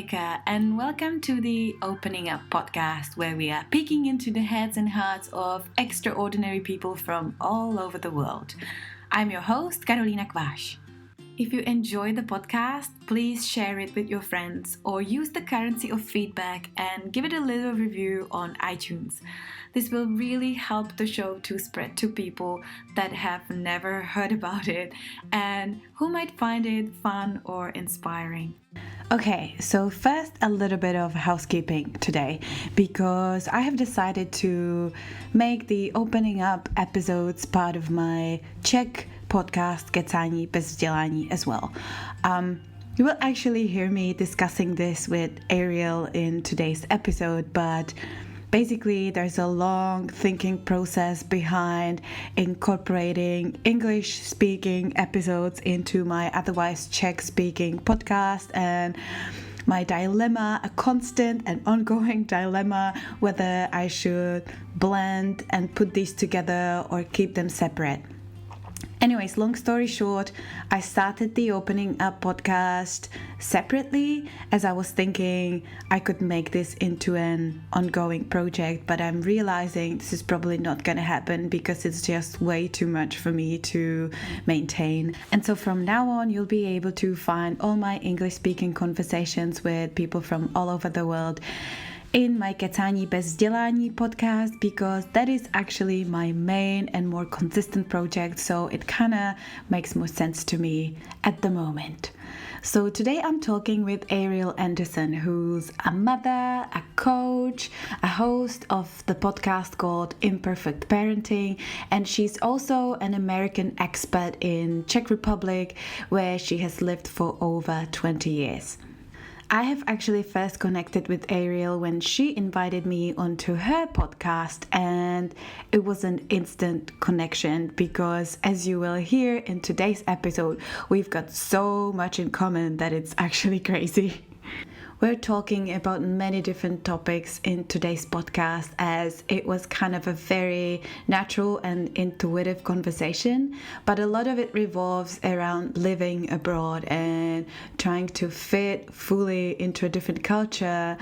Monica, and welcome to the Opening Up podcast, where we are peeking into the heads and hearts of extraordinary people from all over the world. I'm your host, Karolina Kvas. If you enjoy the podcast, please share it with your friends or use the currency of feedback and give it a little review on iTunes. This will really help the show to spread to people that have never heard about it and who might find it fun or inspiring. Okay, so first a little bit of housekeeping today, because I have decided to make the opening up episodes part of my Czech podcast Kecání bez vzdělání as well. You will actually hear me discussing this with Ariel in today's episode, but basically, there's a long thinking process behind incorporating English-speaking episodes into my otherwise Czech-speaking podcast, and my dilemma, a constant and ongoing dilemma, whether I should blend and put these together or keep them separate. Anyways, long story short, I started the Opening Up podcast separately as I was thinking I could make this into an ongoing project, but I'm realizing this is probably not going to happen because it's just way too much for me to maintain. And so from now on, you'll be able to find all my English-speaking conversations with people from all over the world in my Kecání bez vzdělání podcast, because that is actually my main and more consistent project, so it kind of makes more sense to me at the moment. So today I'm talking with Ariel Andersson, who's a mother, a coach, a host of the podcast called Imperfect Parenting, and she's also an American expat in Czech Republic, where she has lived for over 20 years. I have actually first connected with Ariel when she invited me onto her podcast, and it was an instant connection because, as you will hear in today's episode, we've got so much in common that it's actually crazy. We're talking about many different topics in today's podcast, as it was kind of a very natural and intuitive conversation, but a lot of it revolves around living abroad and trying to fit fully into a different culture,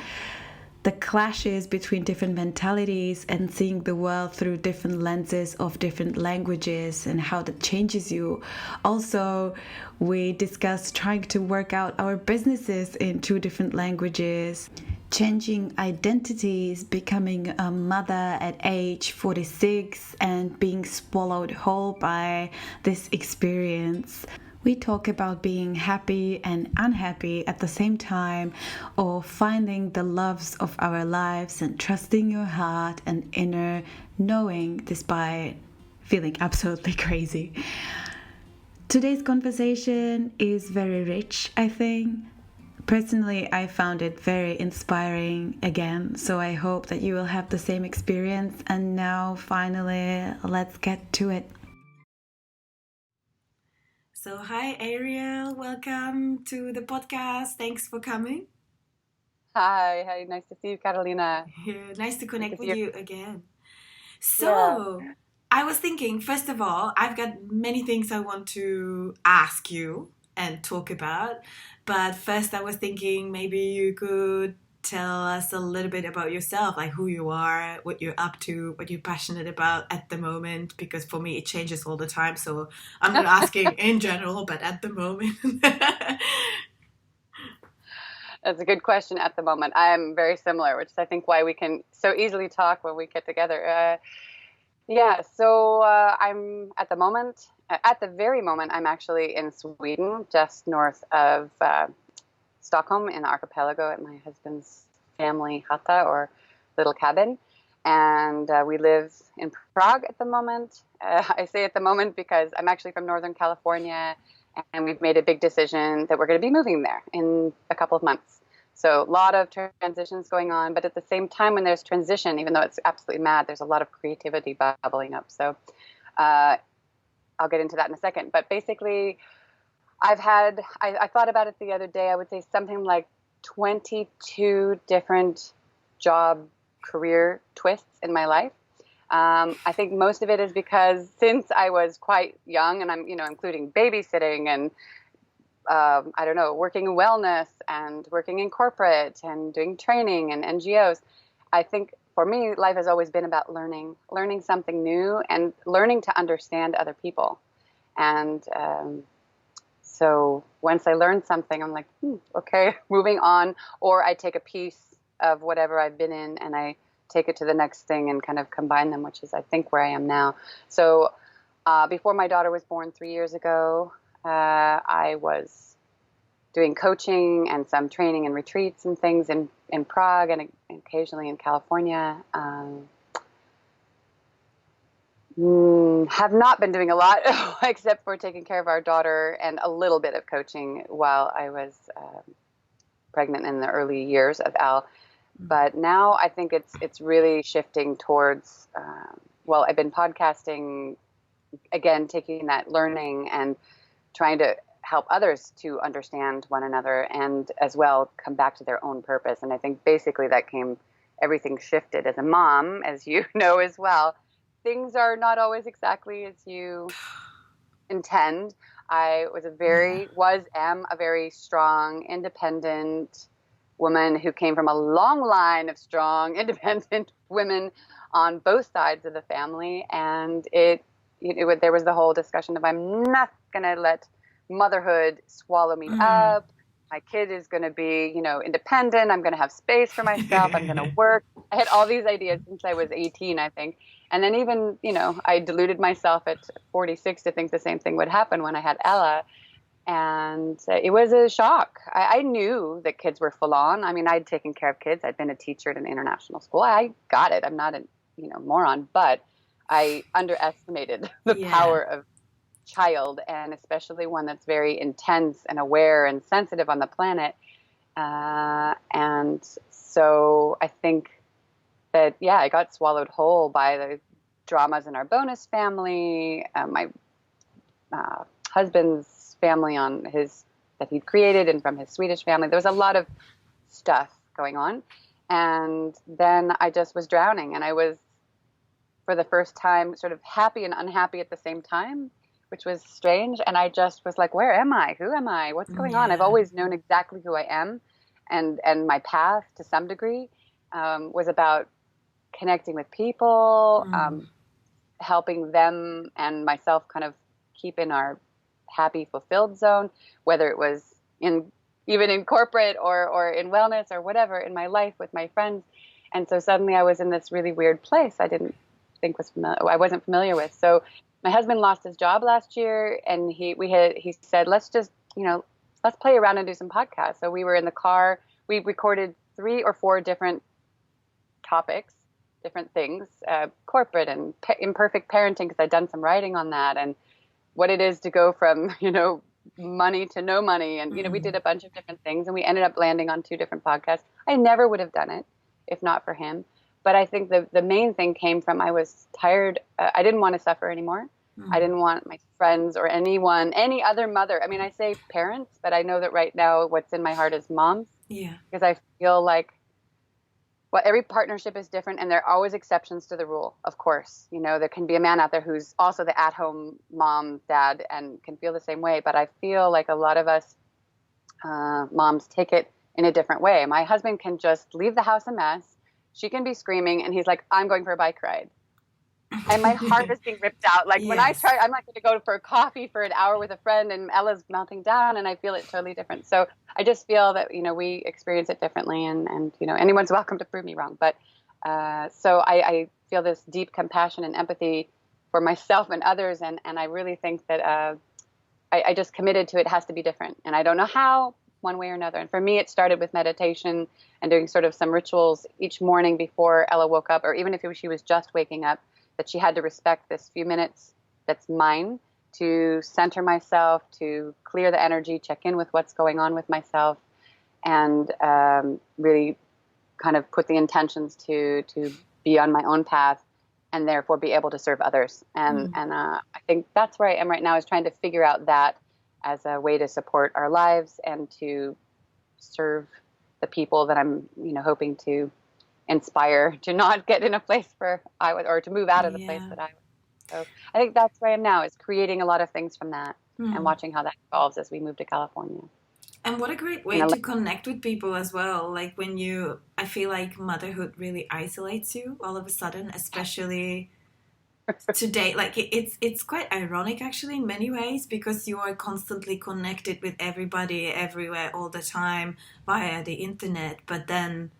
the clashes between different mentalities, and seeing the world through different lenses of different languages and how that changes you. Also, we discussed trying to work out our businesses in two different languages, changing identities, becoming a mother at age 46, and being swallowed whole by this experience. We talk about being happy and unhappy at the same time, or finding the loves of our lives and trusting your heart and inner knowing despite feeling absolutely crazy. Today's conversation is very rich, I think. Personally, I found it very inspiring again, so I hope that you will have the same experience. And now, finally, let's get to it. So, hi Ariel, welcome to the podcast. Thanks for coming. Hi, nice to see you, Karolina. Yeah, nice to connect with you again. So, yeah. I was thinking, first of all, I've got many things I want to ask you and talk about. But first, I was thinking maybe you could tell us a little bit about yourself, like who you are, what you're up to, what you're passionate about at the moment, because for me it changes all the time. So I'm not asking in general, but at the moment. That's a good question. At the moment, I am very similar, which is I think why we can so easily talk when we get together. I'm at the very moment, I'm actually in Sweden, just north of Stockholm, in the archipelago, at my husband's family hata, or little cabin. And we live in Prague at the moment. I say at the moment because I'm actually from Northern California, and we've made a big decision that we're going to be moving there in a couple of months. So a lot of transitions going on, but at the same time, when there's transition, even though it's absolutely mad, there's a lot of creativity bubbling up. So I'll get into that in a second. But basically, I thought about it the other day. I would say something like 22 different job career twists in my life. I think most of it is because since I was quite young, and I'm, including babysitting and I don't know, working in wellness and working in corporate and doing training and NGOs. I think for me, life has always been about learning something new and learning to understand other people. And so once I learn something, I'm like, okay, moving on. Or I take a piece of whatever I've been in and I take it to the next thing and kind of combine them, which is, I think, where I am now. So before my daughter was born 3 years ago, I was doing coaching and some training and retreats and things in Prague and occasionally in California. Have not been doing a lot except for taking care of our daughter and a little bit of coaching while I was pregnant in the early years of Al. But now I think it's really shifting towards, well, I've been podcasting, again, taking that learning and trying to help others to understand one another and as well come back to their own purpose. And I think basically everything shifted as a mom, as you know as well. Things are not always exactly as you intend. I am a very strong, independent woman who came from a long line of strong, independent women on both sides of the family. And there was the whole discussion of, I'm not going to let motherhood swallow me up. My kid is going to be, independent. I'm going to have space for myself. I'm going to work. I had all these ideas since I was 18, I think. And then even, I deluded myself at 46 to think the same thing would happen when I had Ella. And it was a shock. I knew that kids were full on. I mean, I'd taken care of kids. I'd been a teacher at an international school. I got it. I'm not a moron, but I underestimated the power of child, and especially one that's very intense and aware and sensitive on the planet. And so I think that, I got swallowed whole by the dramas in our bonus family, my husband's family that he'd created, and from his Swedish family. There was a lot of stuff going on. And then I just was drowning, and I was, for the first time, sort of happy and unhappy at the same time, which was strange. And I just was like, where am I? Who am I? What's going on? I've always known exactly who I am. And my path, to some degree, was about connecting with people, helping them and myself kind of keep in our happy, fulfilled zone, whether it was even in corporate or in wellness or whatever in my life with my friends. And so suddenly I was in this really weird place I I wasn't familiar with. So my husband lost his job last year, and he said, let's just, let's play around and do some podcasts. So we were in the car. We recorded 3 or 4 different topics, different things, corporate and imperfect parenting, because I'd done some writing on that, and what it is to go from, money to no money. And, we did a bunch of different things, and we ended up landing on 2 different podcasts. I never would have done it if not for him. But I think the main thing came from, I was tired. I didn't want to suffer anymore. I didn't want my friends or any other mother. I mean, I say parents, but I know that right now what's in my heart is moms. Yeah. Because I feel like, every partnership is different, and there are always exceptions to the rule, of course. There can be a man out there who's also the at-home mom, dad, and can feel the same way. But I feel like a lot of us moms take it in a different way. My husband can just leave the house a mess. She can be screaming, and he's like, I'm going for a bike ride. And my heart is being ripped out. Like, when I try, I'm not going to go for a coffee for an hour with a friend, and Ella's melting down, and I feel it totally different. So I just feel that, we experience it differently, and anyone's welcome to prove me wrong. But so I feel this deep compassion and empathy for myself and others, and I really think that I just committed to it has to be different. And I don't know how, one way or another. And for me, it started with meditation and doing sort of some rituals each morning before Ella woke up, or even if she was just waking up, that she had to respect this few minutes that's mine to center myself, to clear the energy, check in with what's going on with myself, and really kind of put the intentions to be on my own path and therefore be able to serve others. And I think that's where I am right now, is trying to figure out that as a way to support our lives and to serve the people that I'm, hoping to inspire to not get in a place where I would, or to move out of the place that I would. So I think that's where I am now, is creating a lot of things from that. and watching how that evolves as we move to California. And what a great way to connect with people as well. Like I feel like motherhood really isolates you all of a sudden, especially today. Like it's quite ironic actually in many ways, because you are constantly connected with everybody everywhere all the time via the internet. But then,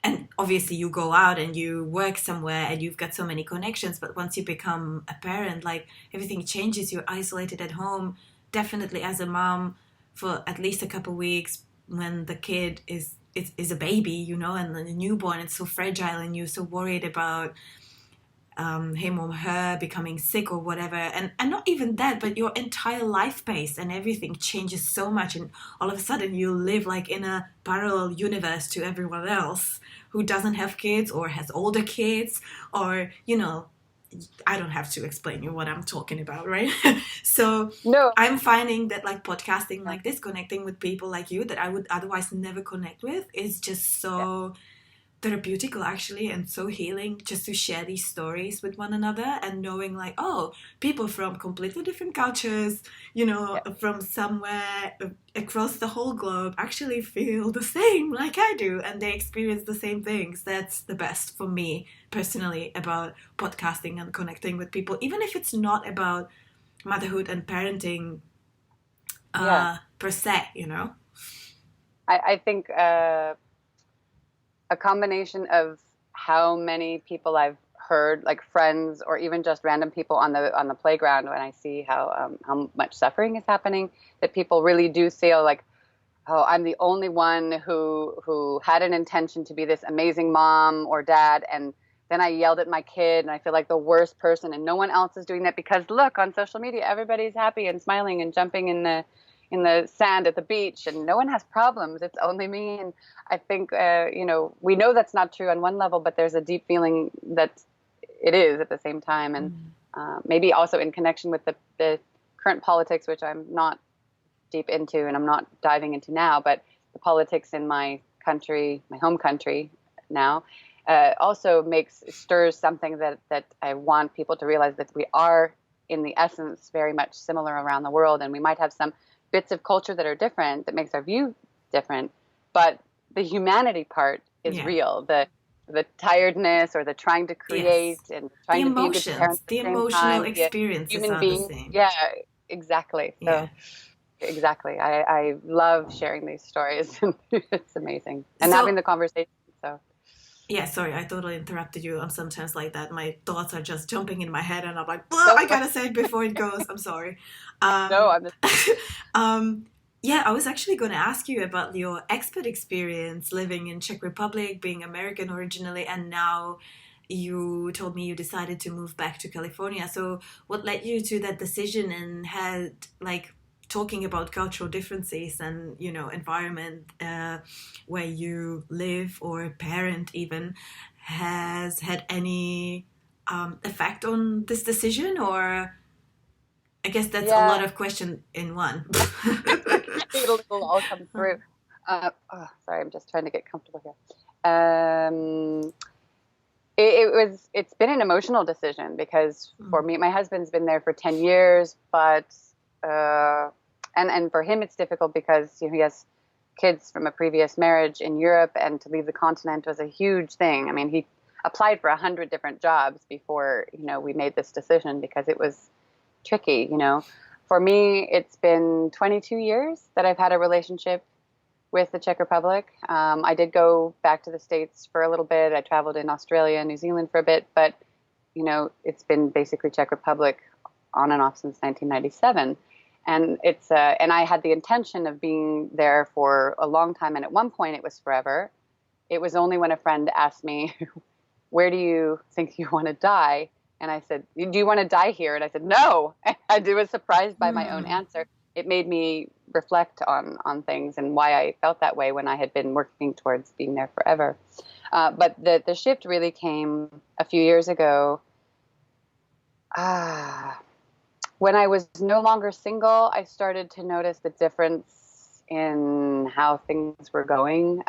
and obviously you go out and you work somewhere and you've got so many connections, but once you become a parent, like everything changes. You're isolated at home, definitely as a mom, for at least a couple of weeks when the kid is a baby, you know, and the newborn. It's so fragile and you're so worried about him or her becoming sick or whatever, and not even that, but your entire life pace and everything changes so much, and all of a sudden you live like in a parallel universe to everyone else who doesn't have kids or has older kids, or, you know, I don't have to explain you what I'm talking about, right? So no, I'm finding that like podcasting like this, connecting with people like you that I would otherwise never connect with, is just so therapeutical actually, and so healing, just to share these stories with one another, and knowing like, oh, people from completely different cultures, you know, from somewhere across the whole globe actually feel the same like I do, and they experience the same things. That's the best for me personally about podcasting and connecting with people, even if it's not about motherhood and parenting per se, you know. I think a combination of how many people I've heard, like friends or even just random people on the playground, when I see how much suffering is happening, that people really do feel like, oh, I'm the only one who had an intention to be this amazing mom or dad, and then I yelled at my kid and I feel like the worst person, and no one else is doing that, because look, on social media everybody's happy and smiling and jumping in the sand at the beach, and no one has problems. It's only me. And I think, you know, we know that's not true on one level, but there's a deep feeling that it is at the same time. And maybe also in connection with the current politics, which I'm not deep into and I'm not diving into now, but the politics in my country, my home country now, also stirs something that I want people to realize, that we are in the essence very much similar around the world, and we might have some bits of culture that are different, that makes our view different, but the humanity part is real. The tiredness or the trying to create and trying to be a good parent at the same emotional time, experiences human are being. the same. Yeah, exactly. So exactly. I love sharing these stories. It's amazing. And having the conversation. So yeah, sorry, I totally interrupted you. I'm sometimes like that. My thoughts are just jumping in my head and I'm like, I gotta say it before it goes. I'm sorry. No, I'm yeah, I was actually going to ask you about your expat experience living in Czech Republic, being American originally, and now you told me you decided to move back to California. So what led you to that decision, and had like talking about cultural differences and, you know, environment where you live or parent even, has had any effect on this decision? Or I guess that's a lot of questions in one. It'll all come through. Sorry, I'm just trying to get comfortable here. It's been an emotional decision, because for me, my husband's been there for 10 years, but and for him it's difficult because, you know, he has kids from a previous marriage in Europe, and to leave the continent was a huge thing. I mean, he applied for 100 different jobs before, you know, we made this decision, because it was tricky, you know. For me, it's been 22 years that I've had a relationship with the Czech Republic. I did go back to the States for a little bit. I traveled in Australia and New Zealand for a bit, but, you know, it's been basically Czech Republic on and off since 1997. And and I had the intention of being there for a long time. And at one point it was forever. It was only when a friend asked me, where do you think you want to die? And I said, do you want to die here? And I said, no. I was surprised by my own answer. It made me reflect on things and why I felt that way when I had been working towards being there forever. But the shift really came a few years ago. When I was no longer single, I started to notice the difference in how things were going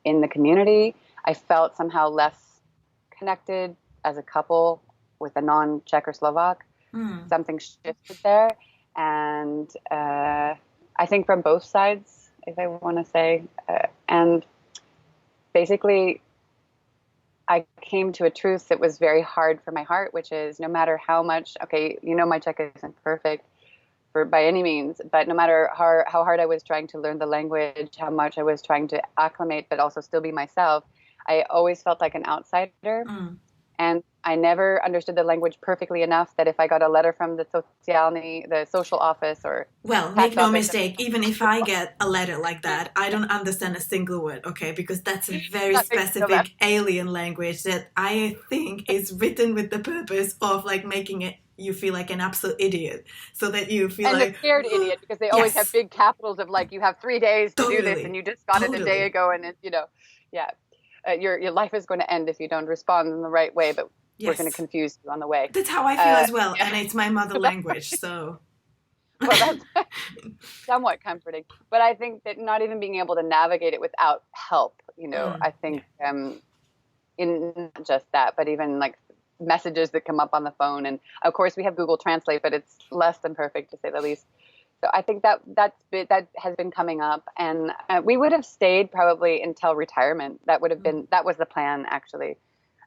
in the community. I felt somehow less connected as a couple with a non-Czech or Slovak. Something shifted there. And I think from both sides, if I want to say. And basically, I came to a truth that was very hard for my heart, which is no matter how much, okay, my Czech isn't perfect by any means, but no matter how hard I was trying to learn the language, how much I was trying to acclimate, but also still be myself, I always felt like an outsider. And I never understood the language perfectly enough that if I got a letter from the the social office or... Well, make no mistake, even if I get a letter like that, I don't understand a single word, okay? Because that's a very specific alien language that I think is written with the purpose of like making it you feel like an absolute idiot, so that you feel and like... a scared idiot, because they always have big capitals of like, you have 3 days to do this and you just got it a day ago, and your life is going to end if you don't respond in the right way, but we're going to confuse you on the way. That's how I feel as well, and it's my mother language, so... Well, that's somewhat comforting. But I think that not even being able to navigate it without help, I think in not just that, but even like messages that come up on the phone. And of course we have Google Translate, but it's less than perfect, to say the least. So I think that has been coming up, and we would have stayed probably until retirement. That was the plan, actually.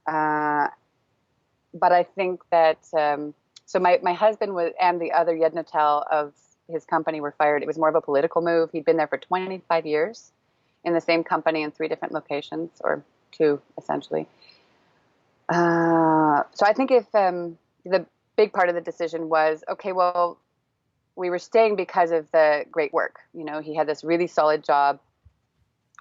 But I think that, so my husband and the other Jednatel of his company were fired. It was more of a political move. He'd been there for 25 years in the same company in 3 different locations, or 2 essentially. So I think if the big part of the decision was, okay, well, we were staying because of the great work. He had this really solid job.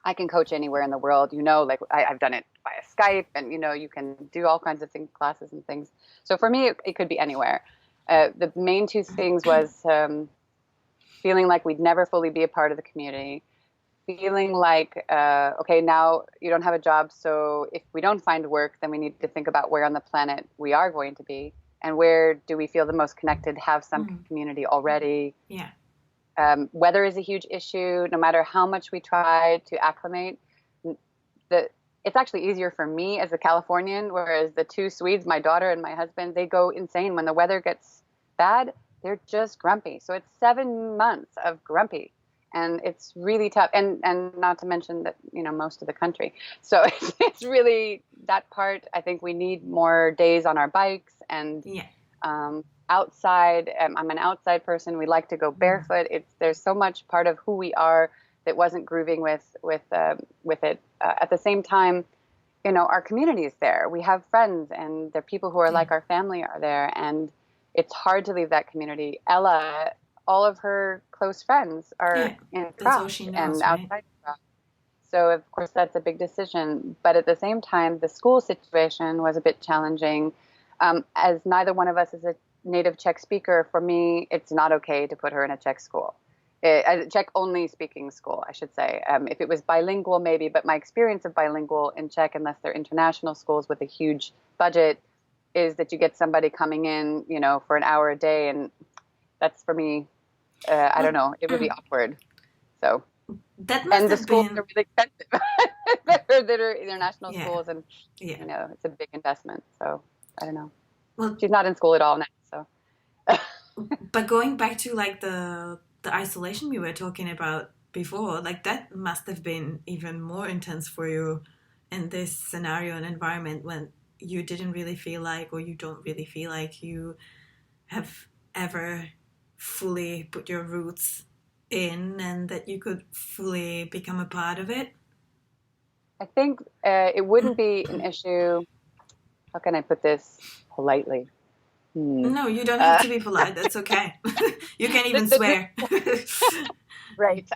I can coach anywhere in the world, like I've done it via Skype, and, you can do all kinds of things, classes and things. So for me, it could be anywhere. The main 2 things was feeling like we'd never fully be a part of the community, feeling like, okay, now you don't have a job, so if we don't find work, then we need to think about where on the planet we are going to be, and where do we feel the most connected, have some community already. Yeah. Weather is a huge issue. No matter how much we try to acclimate, it's actually easier for me as a Californian, whereas the 2 Swedes, my daughter and my husband, they go insane when the weather gets bad. They're just grumpy. So it's 7 months of grumpy, and it's really tough. And not to mention that, most of the country. So it's really that part. I think we need more days on our bikes and outside. I'm an outside person. We like to go barefoot. There's so much part of who we are that wasn't grooving with it. At the same time, our community is there. We have friends, and the people who are like our family are there, and it's hard to leave that community. Ella, all of her close friends are in Prague and outside Prague. So of course that's a big decision. But at the same time, the school situation was a bit challenging. As neither one of us is a native Czech speaker, for me, it's not okay to put her in a Czech school. A Czech-only speaking school, I should say. If it was bilingual, maybe, but my experience of bilingual in Czech, unless they're international schools with a huge budget, is that you get somebody coming in, for an hour a day, and that's, for me, I don't know, it would be awkward. So, and the schools are really expensive. that are international schools, and it's a big investment. So, I don't know. Well, she's not in school at all now. So, but going back to like the isolation we were talking about before, like that must have been even more intense for you in this scenario and environment when you didn't really feel like, or you don't really feel like you have ever fully put your roots in, and that you could fully become a part of it. I think it wouldn't be an issue. How can I put this politely? No, you don't have to be polite. That's okay. You can even swear. Right.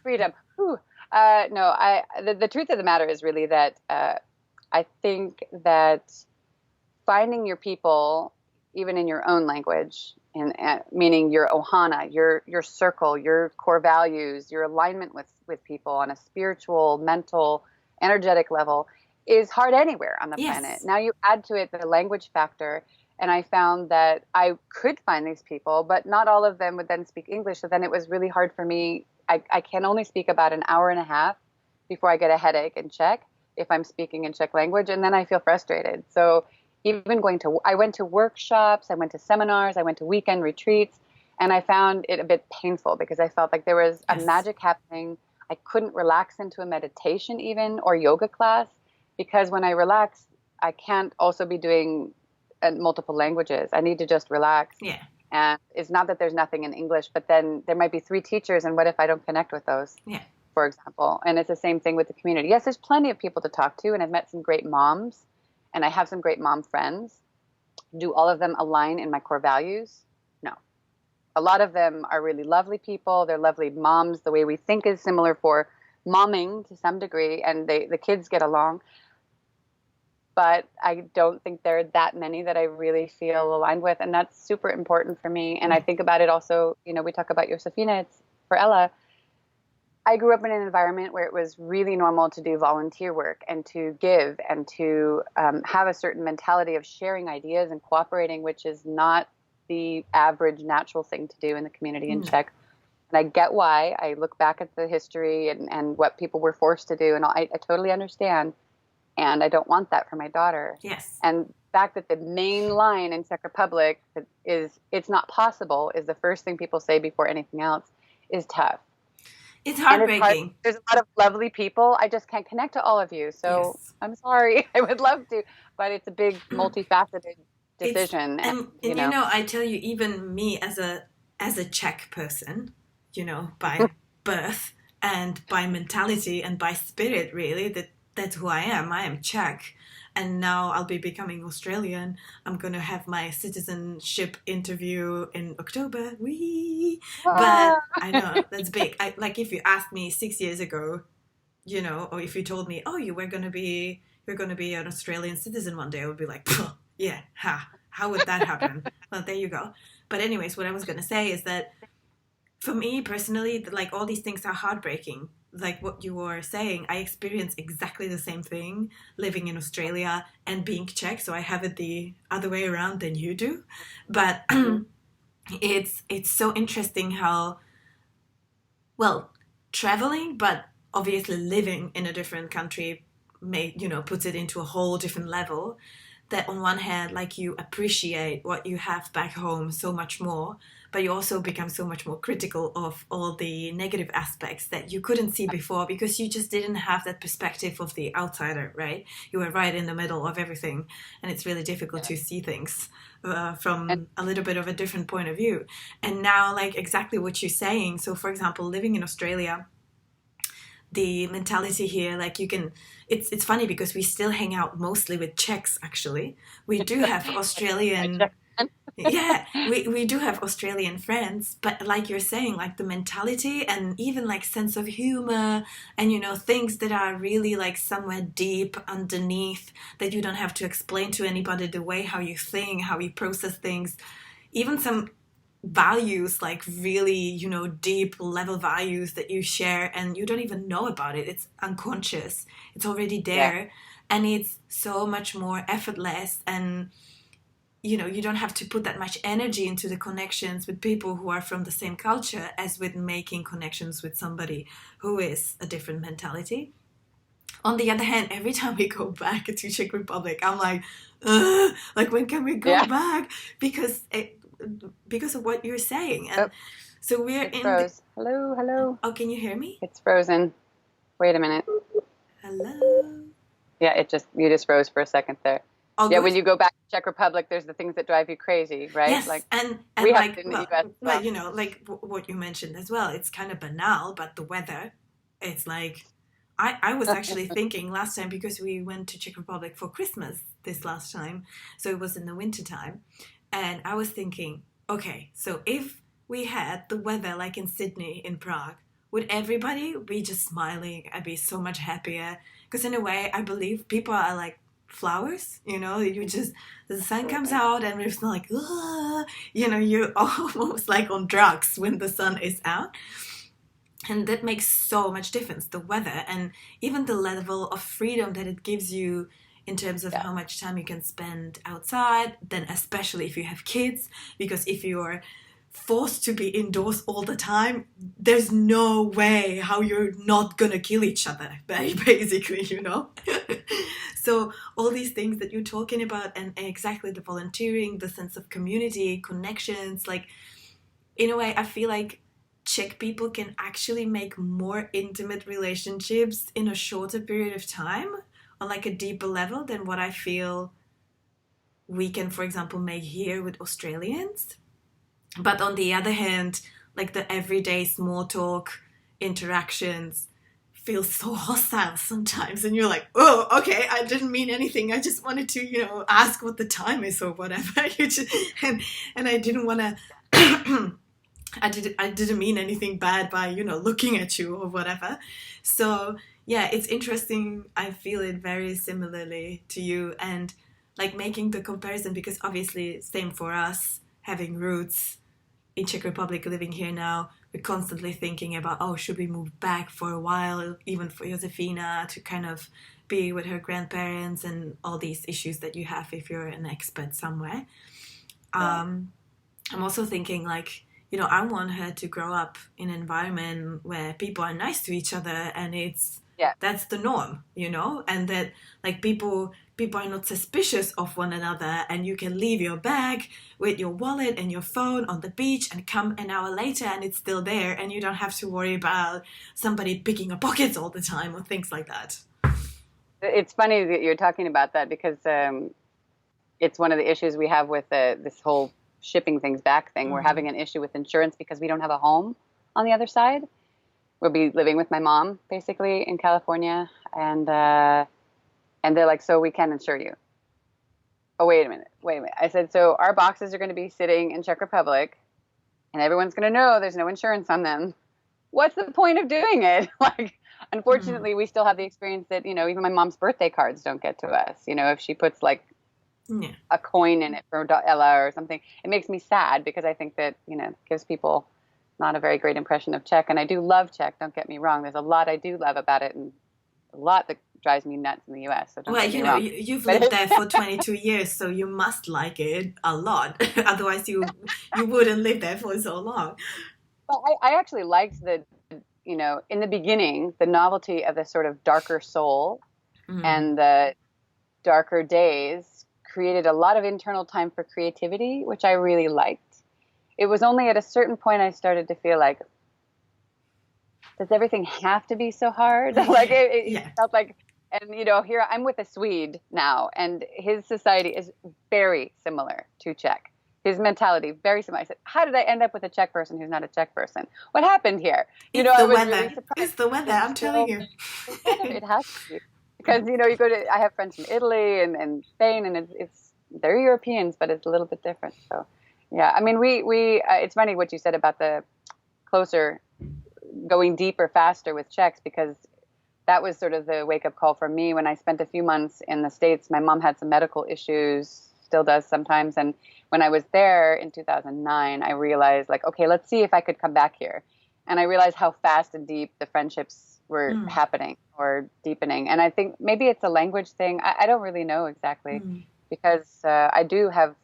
Freedom. No, the truth of the matter is really that I think that finding your people, even in your own language, and meaning your ohana, your circle, your core values, your alignment with people on a spiritual, mental, energetic level, is hard anywhere on the planet. Now you add to it the language factor, and I found that I could find these people, but not all of them would then speak English. So then it was really hard for me. I can only speak about an hour and a half before I get a headache in Czech if I'm speaking in Czech language, and then I feel frustrated. So even I went to workshops, I went to seminars, I went to weekend retreats, And I found it a bit painful because I felt like there was a Yes. magic happening. I couldn't relax into a meditation even or yoga class, because when I relax, I can't also be doing multiple languages. I need to just relax. Yeah. And it's not that there's nothing in English, but then there might be 3 teachers, and what if I don't connect with those, Yeah. for example? And it's the same thing with the community. Yes, there's plenty of people to talk to, and I've met some great moms, and I have some great mom friends. Do all of them align in my core values? No. A lot of them are really lovely people. They're lovely moms. The way we think is similar for momming to some degree, and the kids get along. But I don't think there are that many that I really feel aligned with, and that's super important for me. And I think about it also, we talk about Josefina, it's for Ella. I grew up in an environment where it was really normal to do volunteer work and to give and to have a certain mentality of sharing ideas and cooperating, which is not the average natural thing to do in the community in Czech. And I get why. I look back at the history and what people were forced to do, and I totally understand. And I don't want that for my daughter. Yes. And the fact that the main line in Czech Republic is "it's not possible" is the first thing people say before anything else is tough. It's heartbreaking. There's a lot of lovely people. I just can't connect to all of you. So Yes. I'm sorry. I would love to, but it's a big multifaceted decision. And I tell you, even me as a Czech person, by birth and by mentality and by spirit, really, that's who I am. I am Czech. And now I'll be becoming Australian. I'm going to have my citizenship interview in October. Whee! But I know, that's big. If you asked me 6 years ago, or if you told me, oh, you're going to be an Australian citizen one day, I would be like, yeah, how would that happen? Well, there you go. But anyways, what I was going to say is that for me personally, all these things are heartbreaking. Like what you were saying, I experience exactly the same thing living in Australia and being Czech. So I have it the other way around than you do. But it's so interesting how, traveling, but obviously living in a different country puts it into a whole different level. That on one hand, you appreciate what you have back home so much more, but you also become so much more critical of all the negative aspects that you couldn't see before because you just didn't have that perspective of the outsider, right? You were right in the middle of everything, and it's really difficult to see things from a little bit of a different point of view. And now, exactly what you're saying. So, for example, living in Australia, the mentality here, it's funny because we still hang out mostly with Czechs, actually. We do have Australian, we do have Australian friends, but like you're saying, the mentality and even sense of humor and, things that are really somewhere deep underneath that you don't have to explain to anybody, the way how you think, how you process things, even some values, really, deep level values that you share and you don't even know about it. It's unconscious. It's already there. And it's so much more effortless, and you don't have to put that much energy into the connections with people who are from the same culture as with making connections with somebody who is a different mentality. On the other hand, every time we go back to Czech Republic, I'm when can we go back? Because of what you're saying. And so we're in froze. Hello. Oh, can you hear me? It's frozen. Wait a minute. Hello. Yeah, you just froze for a second there. Oh, good. When you go back to Czech Republic, there's the things that drive you crazy, right? Yes, and we have in the US. What you mentioned as well, it's kind of banal, but the weather, it's I was actually thinking last time, because we went to Czech Republic for Christmas this last time, so it was in the winter time. And I was thinking, okay, so if we had the weather like in Sydney, in Prague, would everybody be just smiling? I'd be so much happier. Because in a way, I believe people are like flowers, the sun comes out and we're just you're almost like on drugs when the sun is out. And that makes so much difference, the weather and even the level of freedom that it gives you in terms of how much time you can spend outside, then especially if you have kids, because if you're forced to be indoors all the time, there's no way how you're not gonna kill each other, basically, So all these things that you're talking about, and exactly the volunteering, the sense of community, connections, in a way, I feel like Czech people can actually make more intimate relationships in a shorter period of time on like a deeper level than what I feel we can, for example, make here with Australians. But on the other hand, like the everyday small talk interactions feel so hostile sometimes, and you're like, oh, okay, I didn't mean anything. I just wanted to, ask what the time is or whatever. And I didn't want to. I didn't mean anything bad by looking at you or whatever. So yeah, it's interesting. I feel it very similarly to you, and like making the comparison, because obviously same for us, having roots in Czech Republic, living here now. We're constantly thinking about, oh, should we move back for a while, even for Josefina to kind of be with her grandparents, and all these issues that you have if you're an expat somewhere. I'm also thinking like, I want her to grow up in an environment where people are nice to each other, and that's the norm, and that like people are not suspicious of one another, and you can leave your bag with your wallet and your phone on the beach and come an hour later and it's still there, and you don't have to worry about somebody picking your pockets all the time or things like that. It's funny that you're talking about that, because it's one of the issues we have with this whole shipping things back thing. We're having an issue with insurance because we don't have a home on the other side. We'll be living with my mom basically in California, and they're like, so we can't insure you. Oh, wait a minute. I said, so our boxes are going to be sitting in Czech Republic, and everyone's going to know there's no insurance on them. What's the point of doing it? Like, unfortunately, we still have the experience that, even my mom's birthday cards don't get to us. If she puts like a coin in it for Ella or something, it makes me sad, because I think that, gives people not a very great impression of Czech. And I do love Czech, don't get me wrong. There's a lot I do love about it, and a lot that drives me nuts in the US. So don't get me wrong. You've lived there for 22 years, so you must like it a lot. Otherwise, you wouldn't live there for so long. Well, I actually liked in the beginning, the novelty of the sort of darker soul and the darker days created a lot of internal time for creativity, which I really liked. It was only at a certain point I started to feel like, does everything have to be so hard? Like it felt like, and here I'm with a Swede now, and his society is very similar to Czech. His mentality, very similar. I said, how did I end up with a Czech person who's not a Czech person? What happened here? I was really surprised. It's the weather, I'm telling you. It has to be. Because, you go to, I have friends from Italy and Spain, and they're Europeans, but it's a little bit different. So, yeah, I mean, we it's funny what you said about the closer, going deeper, faster with Czechs, because that was sort of the wake-up call for me when I spent a few months in the States. My mom had some medical issues, still does sometimes, and when I was there in 2009, I realized, like, okay, let's see if I could come back here. And I realized how fast and deep the friendships were happening or deepening. And I think maybe it's a language thing. I don't really know exactly, because I do have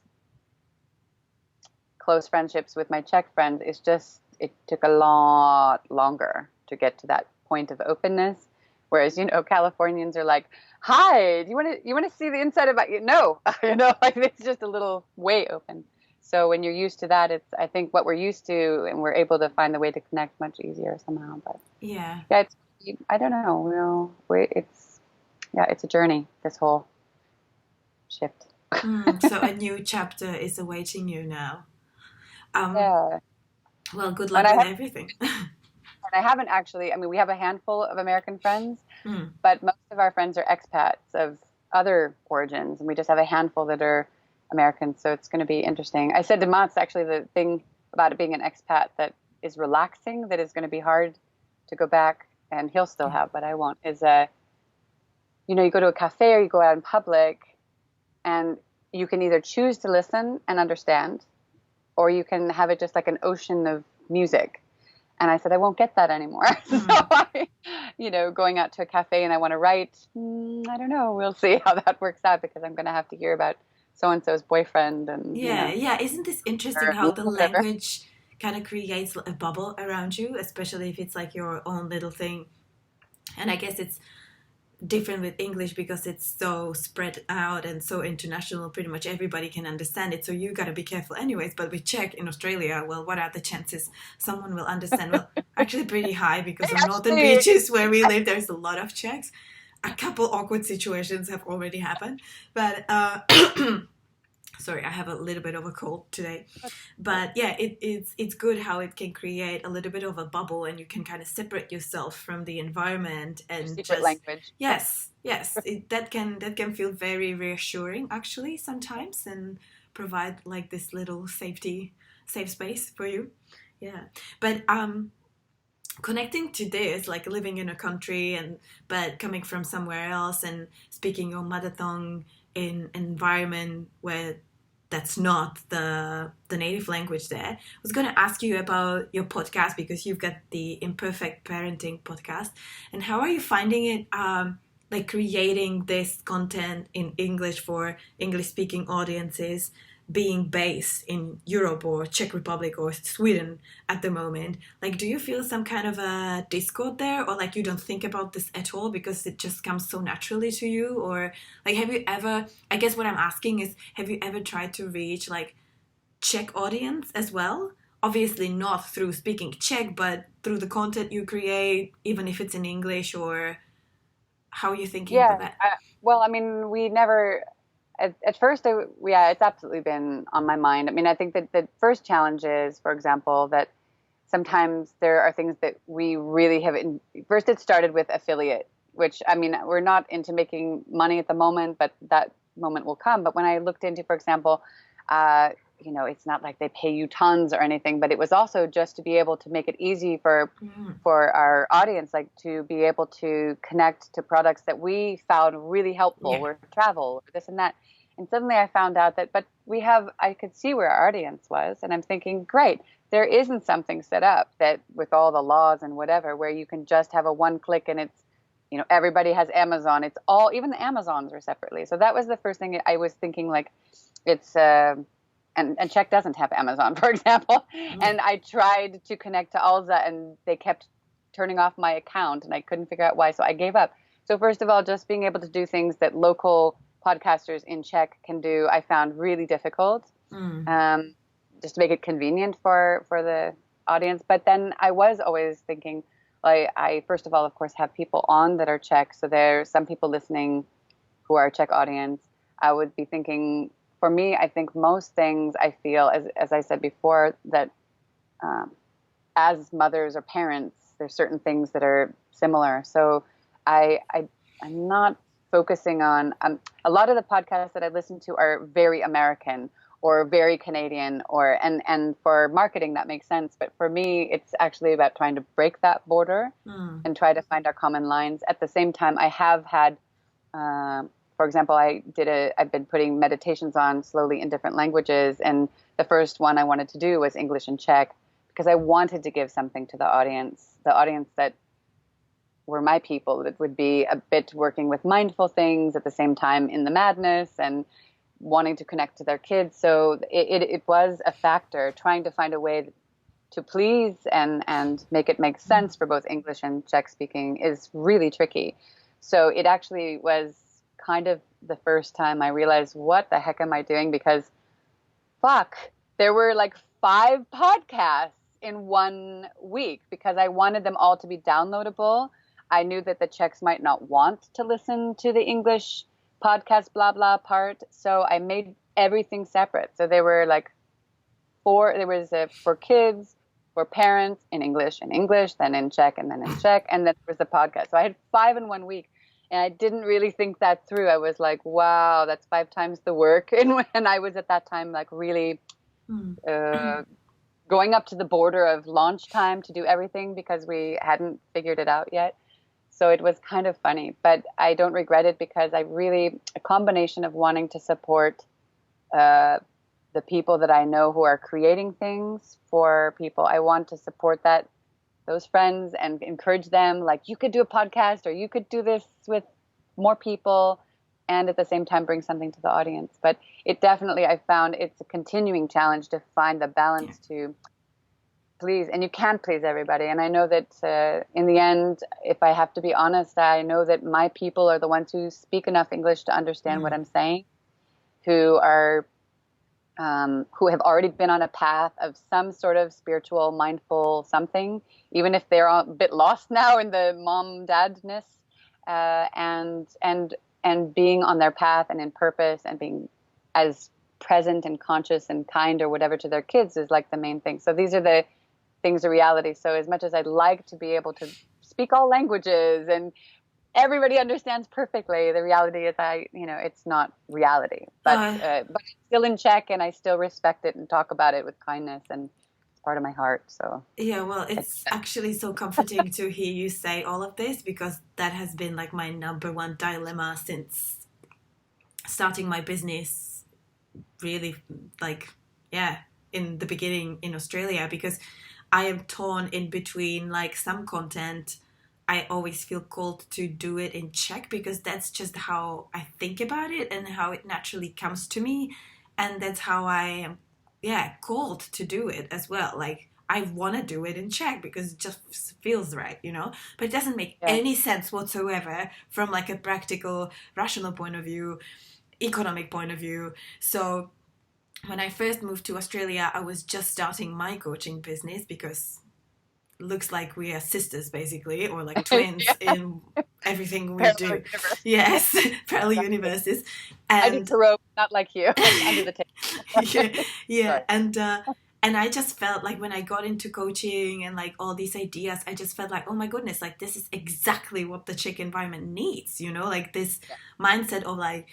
close friendships with my Czech friends. It's just, it took a lot longer to get to that point of openness. Whereas, Californians are like, hi, do you want to see the inside of you? No, like it's just a little way open. So when you're used to that, it's, I think, what we're used to, and we're able to find the way to connect much easier somehow. But yeah, it's, I don't know, it's a journey, this whole shift. So a new chapter is awaiting you now. Well, good luck with everything. And I haven't actually, we have a handful of American friends, but most of our friends are expats of other origins, and we just have a handful that are Americans. So it's going to be interesting. I said to Mats, actually, the thing about it being an expat that is relaxing, that is going to be hard to go back, and he'll still have, but I won't, is, you go to a cafe or you go out in public, and you can either choose to listen and understand, or you can have it just like an ocean of music. And I said, I won't get that anymore. So I, going out to a cafe and I want to write, I don't know. We'll see how that works out, because I'm going to have to hear about so-and-so's boyfriend. And Isn't this interesting how the language kind of creates a bubble around you, especially if it's like your own little thing. And I guess it's different with English because it's so spread out and so international. Pretty much everybody can understand it. So you got to be careful anyways. But with Czech in Australia, well, what are the chances someone will understand? Well, actually pretty high because on northern beaches where we live, there's a lot of Czechs. A couple awkward situations have already happened. But sorry, I have a little bit of a cold today. But yeah, it's good how it can create a little bit of a bubble and you can kind of separate yourself from the environment and secret language. Yes, that can feel very reassuring actually sometimes and provide like this little safe space for you. Yeah. But connecting to this, like living in a country but coming from somewhere else and speaking your mother tongue in an environment where that's not the native language there. I was going to ask you about your podcast because you've got the Imperfect Parenting podcast. And how are you finding it, like creating this content in English for English-speaking audiences, being based in Europe or Czech Republic or Sweden at the moment? Like, do you feel some kind of a discord there, or like you don't think about this at all because it just comes so naturally to you? Or like, have you ever, I guess what I'm asking is, have you ever tried to reach like Czech audience as well? Obviously not through speaking Czech, but through the content you create, even if it's in English, or how are you thinking about that? Well, I mean, we never... At first, it's absolutely been on my mind. I mean, I think that the first challenge is, for example, that sometimes there are things that we really have. First, it started with affiliate, which, I mean, we're not into making money at the moment, but that moment will come. But when I looked into, for example, it's not like they pay you tons or anything, but it was also just to be able to make it easy for our audience, like to be able to connect to products that we found really helpful, or travel, or this and that. And suddenly I found out that, I could see where our audience was, and I'm thinking, great, there isn't something set up that with all the laws and whatever, where you can just have a one click and it's, everybody has Amazon. It's all, even the Amazons are separately. So that was the first thing I was thinking, like, it's, and Czech doesn't have Amazon, for example. And I tried to connect to Alza and they kept turning off my account and I couldn't figure out why. So I gave up. So first of all, just being able to do things that local podcasters in Czech can do, I found really difficult, just to make it convenient for the audience. But then I was always thinking, I first of all, of course, have people on that are Czech. So there's some people listening who are a Czech audience. I would be thinking, for me, I think most things I feel, as I said before, that as mothers or parents, there's certain things that are similar. So I'm not focusing on a lot of the podcasts that I listen to are very American or very Canadian, and for marketing that makes sense. But for me, it's actually about trying to break that border and try to find our common lines. At the same time, I have had, for example, I've been putting meditations on slowly in different languages, and the first one I wanted to do was English and Czech because I wanted to give something to the audience that were my people, that would be a bit working with mindful things at the same time in the madness and wanting to connect to their kids. So it was a factor, trying to find a way to please and make it make sense for both English and Czech speaking is really tricky. So it actually was kind of the first time I realized, what the heck am I doing? Because there were like 5 podcasts in 1 week because I wanted them all to be downloadable. I knew that the Czechs might not want to listen to the English podcast blah blah part, so I made everything separate. So there were like 4. There was for kids, for parents in English, then in Czech, and then in Czech, and then there was the podcast. So I had 5 in 1 week, and I didn't really think that through. I was like, wow, that's 5 times the work. And when I was at that time like really going up to the border of launch time to do everything because we hadn't figured it out yet. So it was kind of funny, but I don't regret it because a combination of wanting to support the people that I know who are creating things for people. I want to support those friends and encourage them, like, you could do a podcast or you could do this with more people and at the same time bring something to the audience. But it definitely, I found it's a continuing challenge to find the balance to please, and you can't please everybody. And I know that in the end, if I have to be honest, I know that my people are the ones who speak enough English to understand what I'm saying, who have already been on a path of some sort of spiritual, mindful something, even if they're a bit lost now in the mom-dadness, and being on their path and in purpose and being as present and conscious and kind or whatever to their kids is like the main thing. So these are the things of reality. So as much as I'd like to be able to speak all languages and everybody understands perfectly, the reality is it's not reality, but it's still in Czech, and I still respect it and talk about it with kindness, and it's part of my heart. So yeah, well, it's actually so comforting to hear you say all of this, because that has been like my number one dilemma since starting my business, really, like, yeah, in the beginning in Australia, because I am torn in between, like, some content I always feel called to do it in Czech because that's just how I think about it and how it naturally comes to me, and that's how I am, yeah, called to do it as well. Like, I want to do it in Czech because it just feels right, but it doesn't make any sense whatsoever from like a practical, rational point of view, economic point of view. So when I first moved to Australia, I was just starting my coaching business because looks like we are sisters basically, or like twins in everything we do. Yes, parallel universes. And I did Karo, not like you, under the table. yeah. And I just felt like when I got into coaching and like all these ideas, I just felt like, oh my goodness, like this is exactly what the Czech environment needs, like this mindset of like,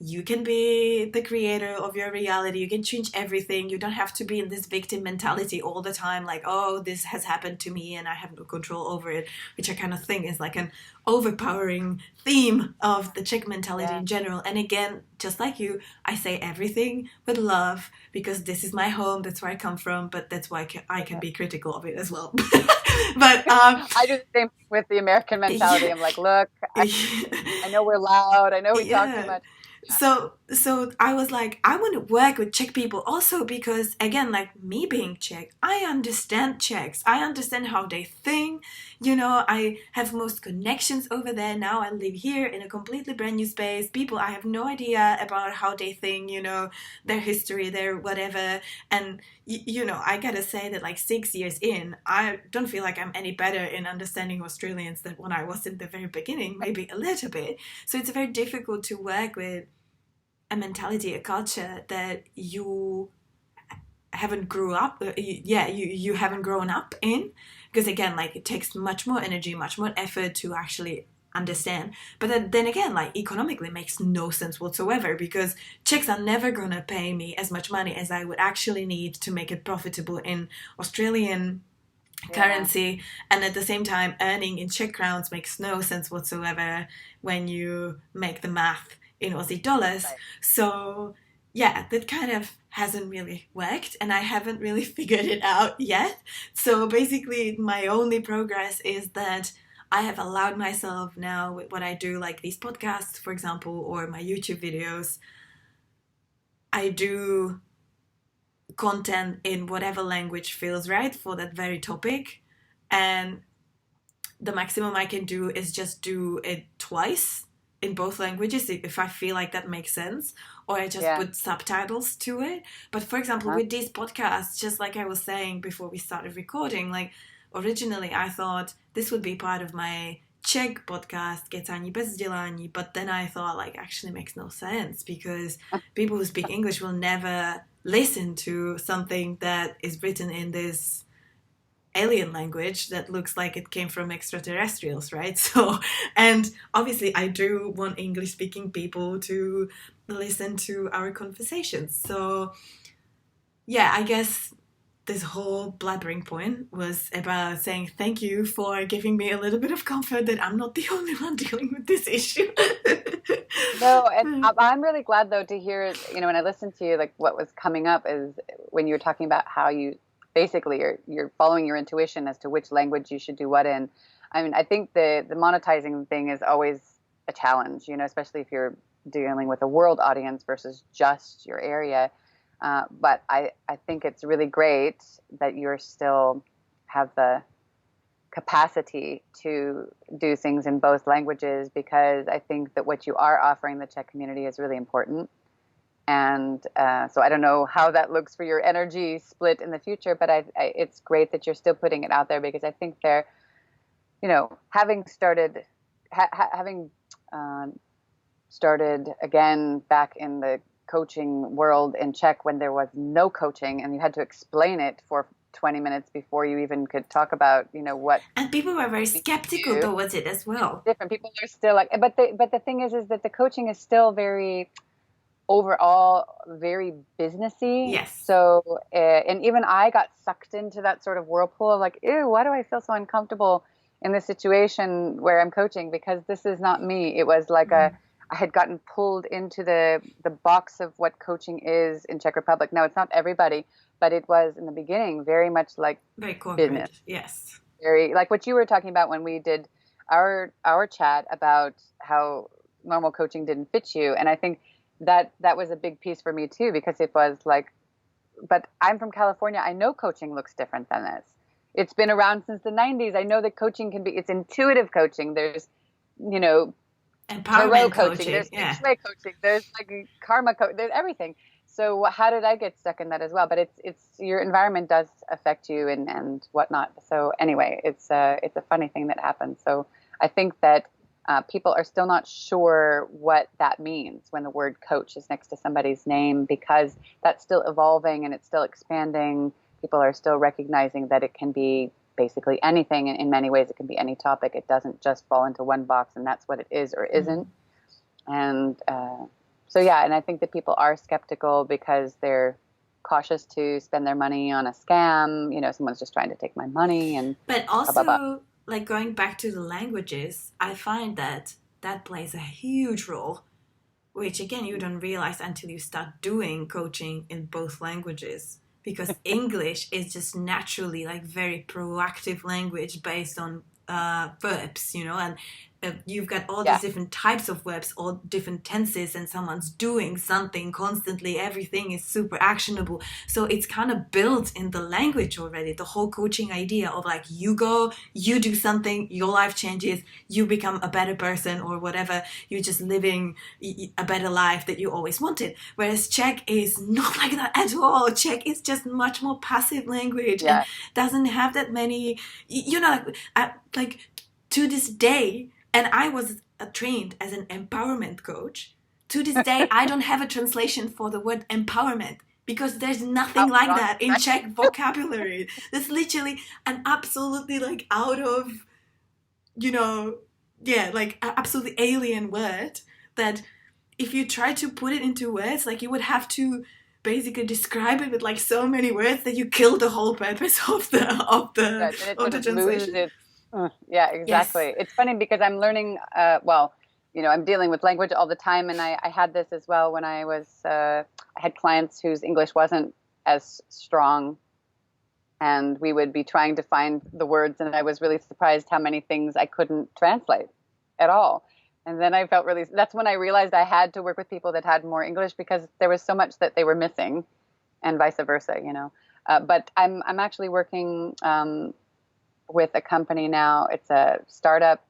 you can be the creator of your reality. You can change everything. You don't have to be in this victim mentality all the time. Like, oh, this has happened to me and I have no control over it, which I kind of think is like an overpowering theme of the Czech mentality in general. And again, just like you, I say everything with love because this is my home. That's where I come from. But that's why I can be critical of it as well. But I do the same thing with the American mentality. I'm like, look, I know we're loud. I know we talk too much. So I was like, I want to work with Czech people also because, again, like me being Czech, I understand Czechs. I understand how they think. I have most connections over there. Now I live here in a completely brand new space. People, I have no idea about how they think, their history, their whatever. And, I gotta say that like 6 years in, I don't feel like I'm any better in understanding Australians than when I was in the very beginning, maybe a little bit. So it's very difficult to work with a mentality, a culture that you haven't grew up, you haven't grown up in, because again, like it takes much more energy, much more effort to actually understand. But then again, like economically makes no sense whatsoever because Czechs are never gonna pay me as much money as I would actually need to make it profitable in Australian currency, and at the same time earning in Czech crowns makes no sense whatsoever when you make the math in Aussie dollars. Right. So yeah, that kind of hasn't really worked and I haven't really figured it out yet. So basically my only progress is that I have allowed myself now with what I do, like these podcasts, for example, or my YouTube videos, I do content in whatever language feels right for that very topic. And the maximum I can do is just do it twice in both languages if I feel like that makes sense, or I just put subtitles to it. But for example, with these podcasts, just like I was saying before we started recording, like originally I thought this would be part of my Czech podcast, Kecání bez vzdělání, but then I thought like actually makes no sense because people who speak English will never listen to something that is written in this alien language that looks like it came from extraterrestrials, right? So, and obviously I do want English speaking people to listen to our conversations. So yeah, I guess this whole blabbering point was about saying thank you for giving me a little bit of comfort that I'm not the only one dealing with this issue. No, and I'm really glad though to hear, when I listened to you, like what was coming up is when you were talking about how you basically you're following your intuition as to which language you should do what in. I mean, I think the monetizing thing is always a challenge, especially if you're dealing with a world audience versus just your area. But I think it's really great that you're still have the capacity to do things in both languages, because I think that what you are offering the Czech community is really important. And so I don't know how that looks for your energy split in the future, but it's great that you're still putting it out there, because I think they're, having started again back in the coaching world in Czech when there was no coaching and you had to explain it for 20 minutes before you even could talk about, what. And people were very skeptical towards it as well. Different people are still like, but the thing is that the coaching is still very, overall, very businessy. Yes. So, and even I got sucked into that sort of whirlpool of like, ew, why do I feel so uncomfortable in this situation where I'm coaching? Because this is not me. It was like I had gotten pulled into the box of what coaching is in Czech Republic. Now, it's not everybody, but it was in the beginning very much like very corporate business. Yes. Very like what you were talking about when we did our chat about how normal coaching didn't fit you. And I think that was a big piece for me too, because it was like, but I'm from California. I know coaching looks different than this. It's been around since the 90s. I know that coaching it's intuitive coaching. There's, empowerment coaching. There's X-ray coaching. There's like karma coaching. There's everything. So how did I get stuck in that as well? But it's your environment does affect you and whatnot. So anyway, it's a funny thing that happens. So I think that people are still not sure what that means when the word coach is next to somebody's name, because that's still evolving and it's still expanding. People are still recognizing that it can be basically anything. And in many ways, it can be any topic. It doesn't just fall into one box and that's what it is or isn't. And so, yeah, and I think that people are skeptical because they're cautious to spend their money on a scam. Someone's just trying to take my money. But also, like going back to the languages, I find that plays a huge role, which again, you don't realize until you start doing coaching in both languages. Because English is just naturally like very proactive language based on verbs, and you've got all these different types of verbs, all different tenses, and someone's doing something constantly. Everything is super actionable. So it's kind of built in the language already, the whole coaching idea of like you go, you do something, your life changes, you become a better person or whatever. You're just living a better life that you always wanted. Whereas Czech is not like that at all. Czech is just much more passive language and doesn't have that many, like to this day. And I was trained as an empowerment coach. To this day, I don't have a translation for the word empowerment because there's nothing like that in Czech vocabulary. There's literally an absolutely like out of, like absolutely alien word that if you try to put it into words, like you would have to basically describe it with like so many words that you kill the whole purpose of the translation. Yeah, exactly. Yes. It's funny because I'm learning, I'm dealing with language all the time. And I had this as well when I had clients whose English wasn't as strong. And we would be trying to find the words. And I was really surprised how many things I couldn't translate at all. And then that's when I realized I had to work with people that had more English because there was so much that they were missing and vice versa, But I'm actually working with a company now. It's a startup.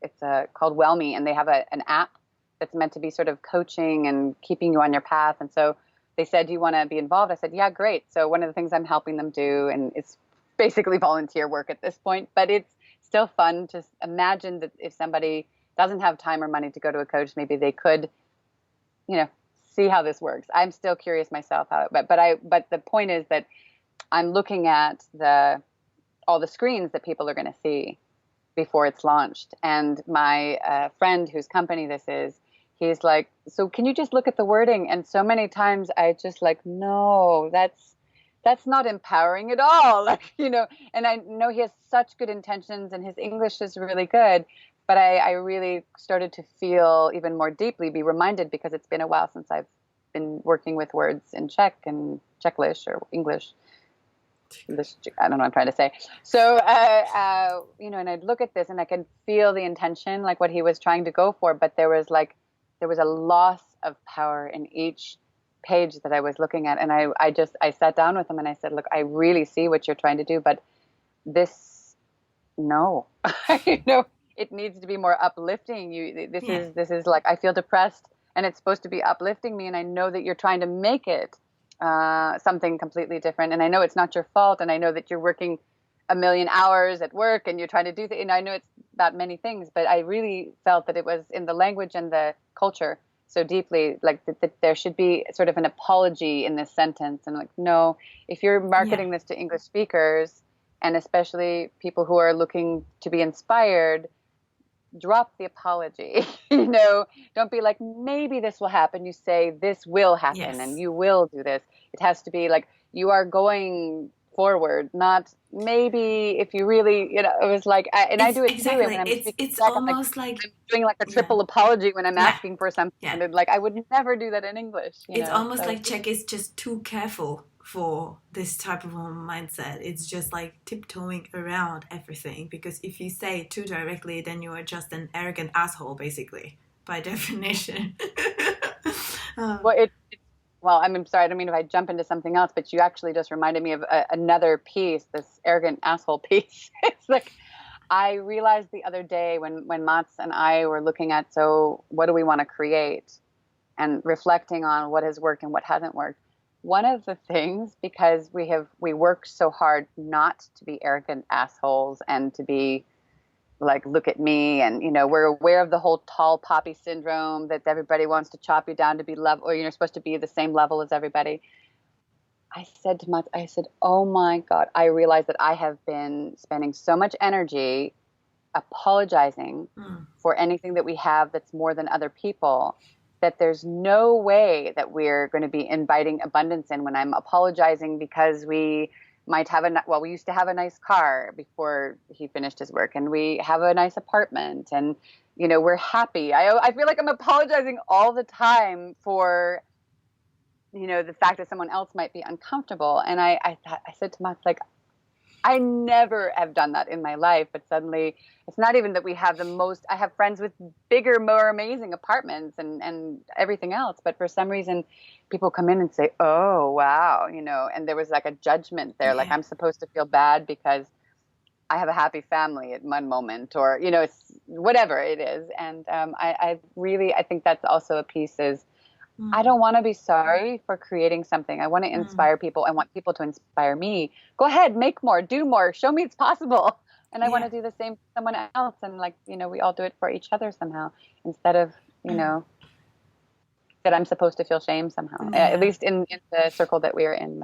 It's called Wellme, and they have an app that's meant to be sort of coaching and keeping you on your path. And so they said, do you want to be involved? I said, yeah, great. So one of the things I'm helping them do, and it's basically volunteer work at this point, but it's still fun to imagine that if somebody doesn't have time or money to go to a coach, maybe they could, see how this works. I'm still curious myself but the point is that I'm looking at all the screens that people are going to see before it's launched. And my friend whose company this is, he's like, so can you just look at the wording? And so many times I just like, no, that's not empowering at all. And I know he has such good intentions and his English is really good. But I really started to feel even more deeply, be reminded, because it's been a while since I've been working with words in Czech and Czechlish or English. I don't know what I'm trying to say. So, and I'd look at this and I can feel the intention, like what he was trying to go for. But there was a loss of power in each page that I was looking at, and I sat down with him and I said, look, I really see what you're trying to do, but no, it needs to be more uplifting. This is like, I feel depressed and it's supposed to be uplifting me. And I know that you're trying to make it something completely different. And I know it's not your fault. And I know that you're working a million hours at work and you're trying to do things. And I know it's about many things, but I really felt that it was in the language and the culture so deeply, like that there should be sort of an apology in this sentence. And like, no, if you're marketing this to English speakers, and especially people who are looking to be inspired, drop the apology. Don't be like, maybe this will happen. You say, this will happen and you will do this. It has to be like, you are going forward, not maybe if you really, it was like, I do it exactly. too. And it's almost like I'm doing like a triple apology when I'm asking for something. Yeah. And like, I would never do that in English. It's almost like Czech is just too careful for this type of mindset. It's just like tiptoeing around everything, because if you say it too directly, then you are just an arrogant asshole, basically, by definition. Well, I'm sorry, I don't mean if I jump into something else, but you actually just reminded me of another piece, this arrogant asshole piece. It's like, I realized the other day when Mats and I were looking at, so what do we want to create, and reflecting on what has worked and what hasn't worked. One of the things, because we work so hard not to be arrogant assholes and to be like, look at me, and we're aware of the whole tall poppy syndrome, that everybody wants to chop you down to be level, or you're supposed to be the same level as everybody. I said to Mats, oh my God, I realized that I have been spending so much energy apologizing for anything that we have that's more than other people, that there's no way that we're going to be inviting abundance in when I'm apologizing because we might have we used to have a nice car before he finished his work, and we have a nice apartment, and we're happy. I feel like I'm apologizing all the time for the fact that someone else might be uncomfortable. And I said to Mats, like, I never have done that in my life, but suddenly it's not even that we have I have friends with bigger, more amazing apartments and everything else. But for some reason, people come in and say, oh, wow, and there was like a judgment there. Like, I'm supposed to feel bad because I have a happy family at one moment, or, it's whatever it is. And I think that's also a piece is, I don't want to be sorry for creating something. I want to inspire people. I want people to inspire me. Go ahead, make more, do more, show me it's possible. And I want to do the same for someone else. And like, we all do it for each other somehow, instead of, that I'm supposed to feel shame somehow, at least in the circle that we are in.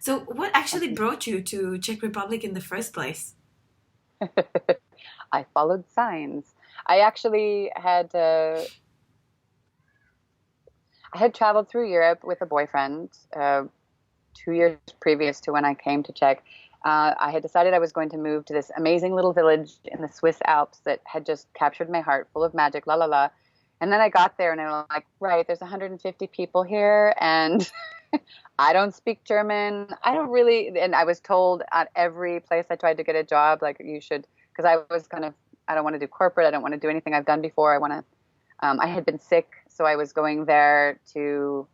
So what actually brought you to Czech Republic in the first place? I followed signs. I actually I had traveled through Europe with a boyfriend 2 years previous to when I came to Czech. I had decided I was going to move to this amazing little village in the Swiss Alps that had just captured my heart, full of magic, la la la. And then I got there and I was like, right, there's 150 people here, and I don't speak German. I don't really, and I was told at every place I tried to get a job, like, you should, because I was I don't want to do corporate. I don't want to do anything I've done before. I had been sick. So I was going there to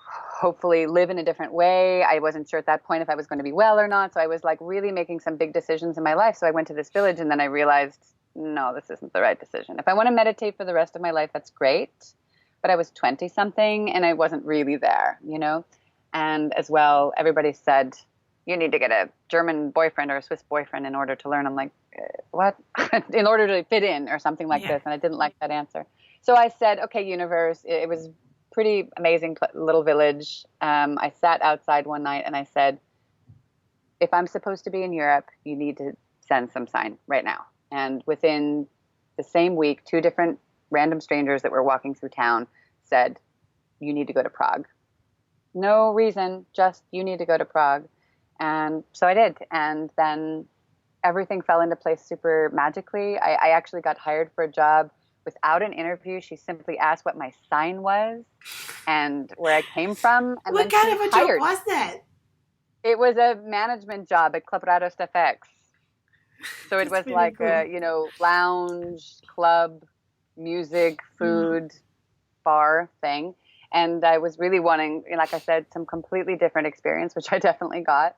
hopefully live in a different way. I wasn't sure at that point if I was going to be well or not. So I was like really making some big decisions in my life. So I went to this village, and then I realized, no, this isn't the right decision. If I want to meditate for the rest of my life, that's great. But I was 20 something and I wasn't really there, And as well, everybody said, you need to get a German boyfriend or a Swiss boyfriend in order to learn. I'm like, what? In order to fit in or something like this. And I didn't like that answer. So I said, okay, universe. It was pretty amazing little village. I sat outside one night and I said, if I'm supposed to be in Europe, you need to send some sign right now. And within the same week, 2 different random strangers that were walking through town said, you need to go to Prague. No reason, just you need to go to Prague. And so I did. And then everything fell into place super magically. I actually got hired for a job without an interview. She simply asked what my sign was and where I came from. And what kind of a job was that? It was a management job at Club Radost FX. So it was like, cool. Lounge, club, music, food, bar thing. And I was really wanting, like I said, some completely different experience, which I definitely got.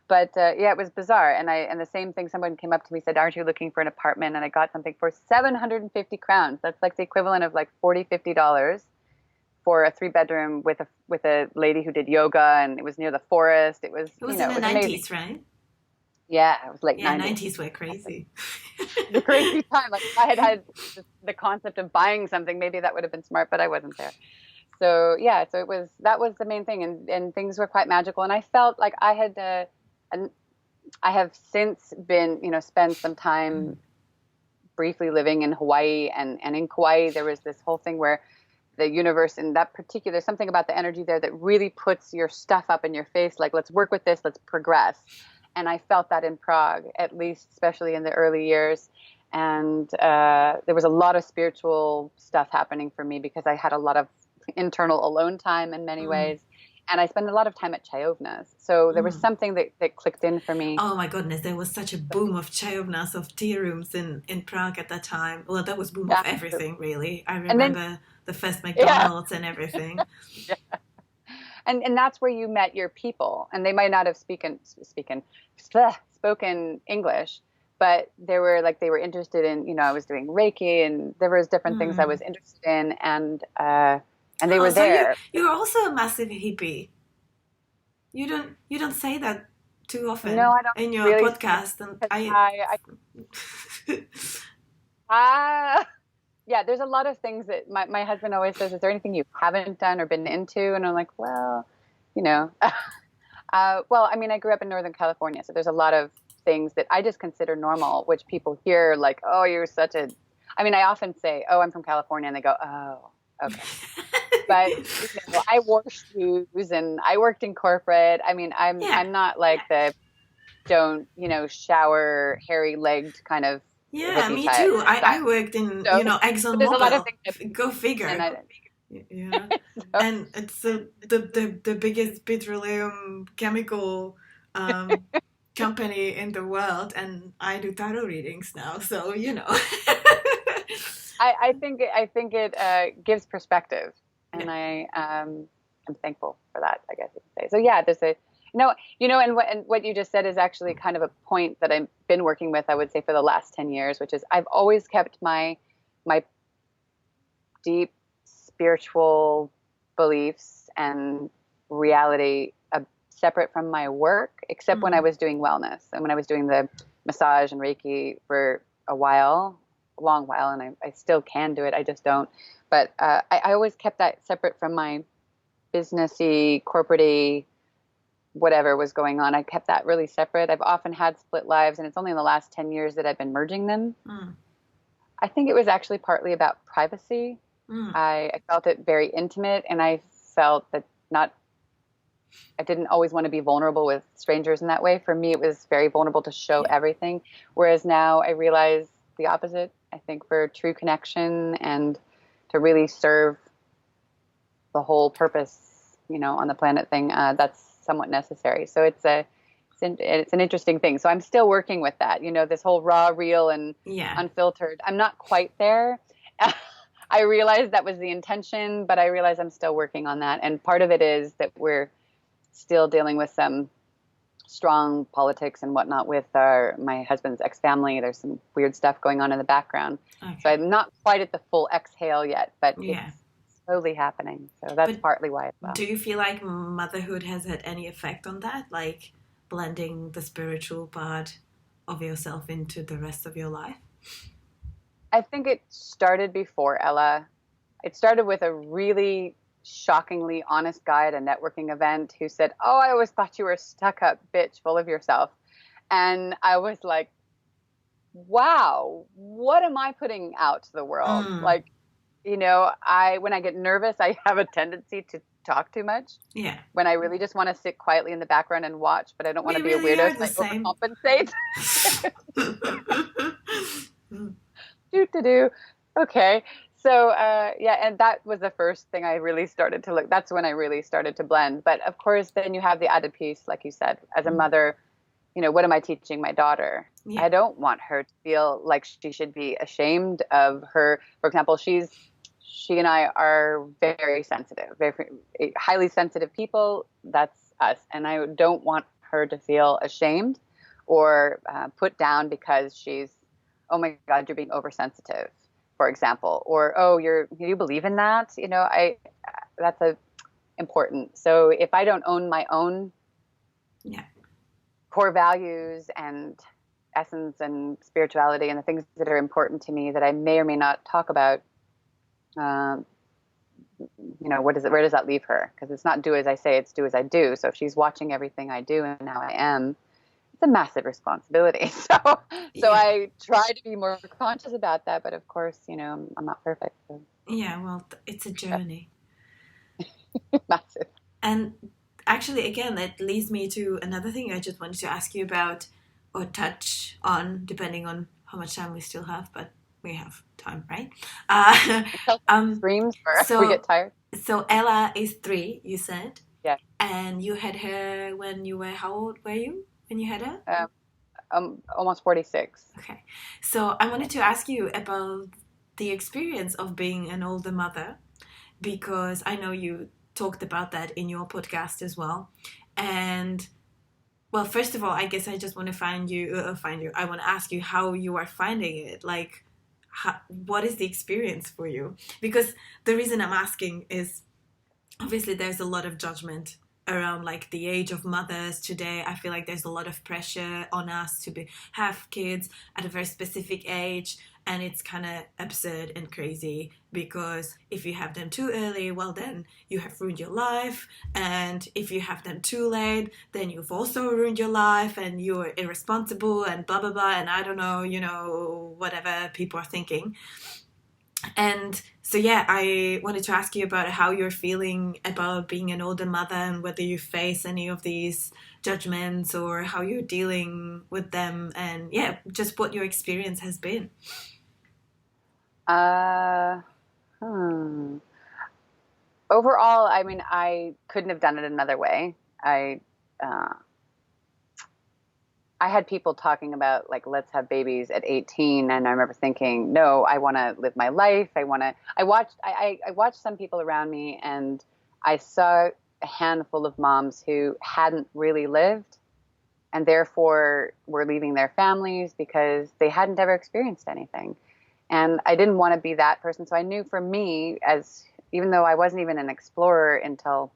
But yeah, it was bizarre. And the same thing, someone came up to me and said, aren't you looking for an apartment? And I got something for 750 crowns. That's like the equivalent of like $50 for a 3-bedroom with a lady who did yoga, and it was near the forest. It was in the 90s, right? Yeah, it was late 90s. Yeah, 90s were crazy. The crazy time. Like if I had the concept of buying something, maybe that would have been smart, but I wasn't there. So yeah, that was the main thing, and things were quite magical. And I felt like I had, and I have since been, spent some time briefly living in Hawaii, and in Kauai there was this whole thing where the universe in that particular, something about the energy there that really puts your stuff up in your face, like let's work with this, let's progress. And I felt that in Prague, at least, especially in the early years. And there was a lot of spiritual stuff happening for me because I had a lot of internal alone time in many ways. And I spent a lot of time at Chayovnas. So there was something that clicked in for me. Oh my goodness, there was such a boom of Chayovnas, of tea rooms in Prague at that time. Well, that was boom of everything, really. I remember the first McDonald's and everything. Yeah. And that's where you met your people. And they might not have spoken English, but they were interested in, I was doing Reiki, and there was different things I was interested in, and they were there. So you're also a massive hippie. You don't say that too often. No, I don't. In your really podcast, and yeah, there's a lot of things that my husband always says, is there anything you haven't done or been into? And I'm like, well, well, I mean, I grew up in Northern California, so there's a lot of things that I just consider normal, which people hear like, oh, you're I mean, I often say, oh, I'm from California, and they go, oh, okay. But I wore shoes and I worked in corporate. I mean, I'm not like the don't, shower hairy-legged kind of. Yeah, me too. I worked in, ExxonMobil. There's a lot of things. Go figure. Yeah. And it's the biggest petroleum chemical company in the world, and I do tarot readings now, so I think it gives perspective, and I'm thankful for that, I guess you could say. So yeah, there's and what you just said is actually kind of a point that I've been working with, I would say, for the last 10 years, which is I've always kept my deep spiritual beliefs and reality separate from my work, except when I was doing wellness and when I was doing the massage and Reiki for a long while, and I still can do it. I just don't. But I always kept that separate from my businessy, corporate-y, whatever was going on. I kept that really separate. I've often had split lives, and it's only in the last 10 years that I've been merging them. I think it was actually partly about privacy. I felt it very intimate, and I felt that I didn't always want to be vulnerable with strangers in that way. For me, it was very vulnerable to show everything. Whereas now I realize the opposite. I think for true connection and to really serve the whole purpose, on the planet thing, that's somewhat necessary. So it's an interesting thing. So I'm still working with that, this whole raw, real, and unfiltered. I'm not quite there. I realized that was the intention, but I realize I'm still working on that. And part of it is that we're still dealing with some strong politics and whatnot with my husband's ex-family. There's some weird stuff going on in the background. Okay. So I'm not quite at the full exhale yet, but it's slowly happening. So that's partly why as well. Do you feel like motherhood has had any effect on that? Like blending the spiritual part of yourself into the rest of your life? I think it started before Ella. It started with a really shockingly honest guy at a networking event who said, oh, I always thought you were a stuck-up bitch full of yourself. And I was like, wow, what am I putting out to the world? Like, when I get nervous, I have a tendency to talk too much. Yeah. When I really just want to sit quietly in the background and watch, but I don't want to be a weirdo, so I overcompensate. Okay. So, and that was the first thing I really started to look. That's when I really started to blend. But of course, then you have the added piece, like you said, as a mother, what am I teaching my daughter? Yeah. I don't want her to feel like she should be ashamed of her. For example, she's she and I are very sensitive, very highly sensitive people. That's us. And I don't want her to feel ashamed or put down because she's, oh my God, you're being oversensitive, for example, or, oh, you believe in that? That's important. So if I don't own my own core values and essence and spirituality and the things that are important to me that I may or may not talk about, where does that leave her? Because it's not do as I say, it's do as I do. So if she's watching everything I do and how I am, it's a massive responsibility. So I try to be more conscious about that. But of course, I'm not perfect. So. Yeah, well, it's a journey. Massive. And actually, again, that leads me to another thing I just wanted to ask you about or touch on, depending on how much time we still have, but we have time, right? Screams or we get tired. So Ella is 3, you said? Yeah. And you had her when you were, how old were you when you had her? Almost 46. Okay. So I wanted to ask you about the experience of being an older mother, because I know you talked about that in your podcast as well. And well, first of all, I guess I just want to I want to ask you how you are finding it. Like, what is the experience for you? Because the reason I'm asking is obviously there's a lot of judgment around like the age of mothers today. I feel like there's a lot of pressure on us to have kids at a very specific age, and it's kind of absurd and crazy because if you have them too early, well then you have ruined your life, and if you have them too late, then you've also ruined your life and you're irresponsible and blah blah blah, and I don't know, whatever people are thinking. And so, yeah, I wanted to ask you about how you're feeling about being an older mother and whether you face any of these judgments or how you're dealing with them, and yeah, just what your experience has been. Overall, I mean, I couldn't have done it another way. I had people talking about like, let's have babies at 18. And I remember thinking, no, I want to live my life. I watched some people around me, and I saw a handful of moms who hadn't really lived and therefore were leaving their families because they hadn't ever experienced anything. And I didn't want to be that person. So I knew for me, even though I wasn't even an explorer until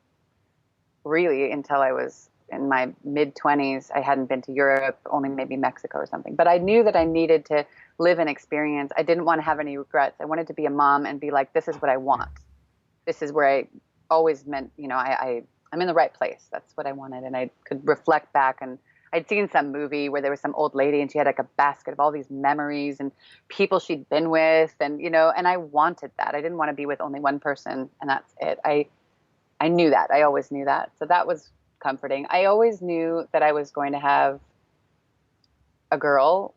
I was in my mid-20s, I hadn't been to Europe, only maybe Mexico or something. But I knew that I needed to live an experience. I didn't want to have any regrets. I wanted to be a mom and be like, this is what I want. This is where I always meant, I'm in the right place. That's what I wanted. And I could reflect back, and I'd seen some movie where there was some old lady and she had like a basket of all these memories and people she'd been with, and, and I wanted that. I didn't want to be with only one person and that's it. I knew that. I always knew that. So that was comforting. I always knew that I was going to have a girl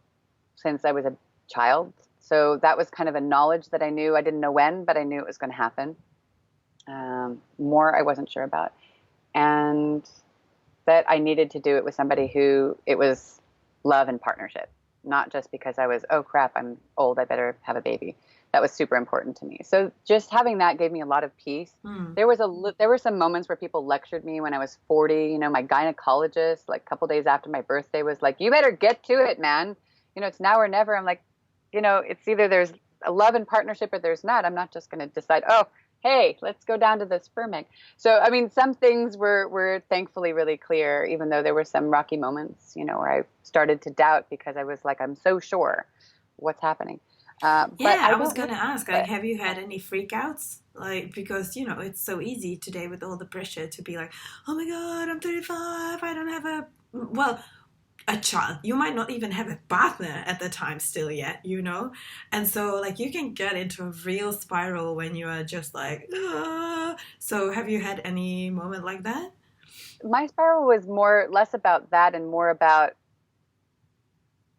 since I was a child. So that was kind of a knowledge that I knew. I didn't know when, but I knew it was going to happen. More I wasn't sure about. And that I needed to do it with somebody who it was love and partnership, not just because I was, oh crap, I'm old, I better have a baby. That was super important to me. So just having that gave me a lot of peace. There were some moments where people lectured me when I was 40. My gynecologist, like a couple days after my birthday, was like, you better get to it, man. It's now or never. I'm like, it's either there's a love and partnership or there's not. I'm not just going to decide, oh, hey, let's go down to the sperm egg. So, I mean, some things were thankfully really clear, even though there were some rocky moments, where I started to doubt because I was like, I'm so sure what's happening. But I was going to ask, like, have you had any freakouts? Like, because, it's so easy today with all the pressure to be like, oh my God, I'm 35, I don't have a child. You might not even have a partner at the time still yet, And so, like, you can get into a real spiral when you are just like, ah. So have you had any moment like that? My spiral was less about that and more about,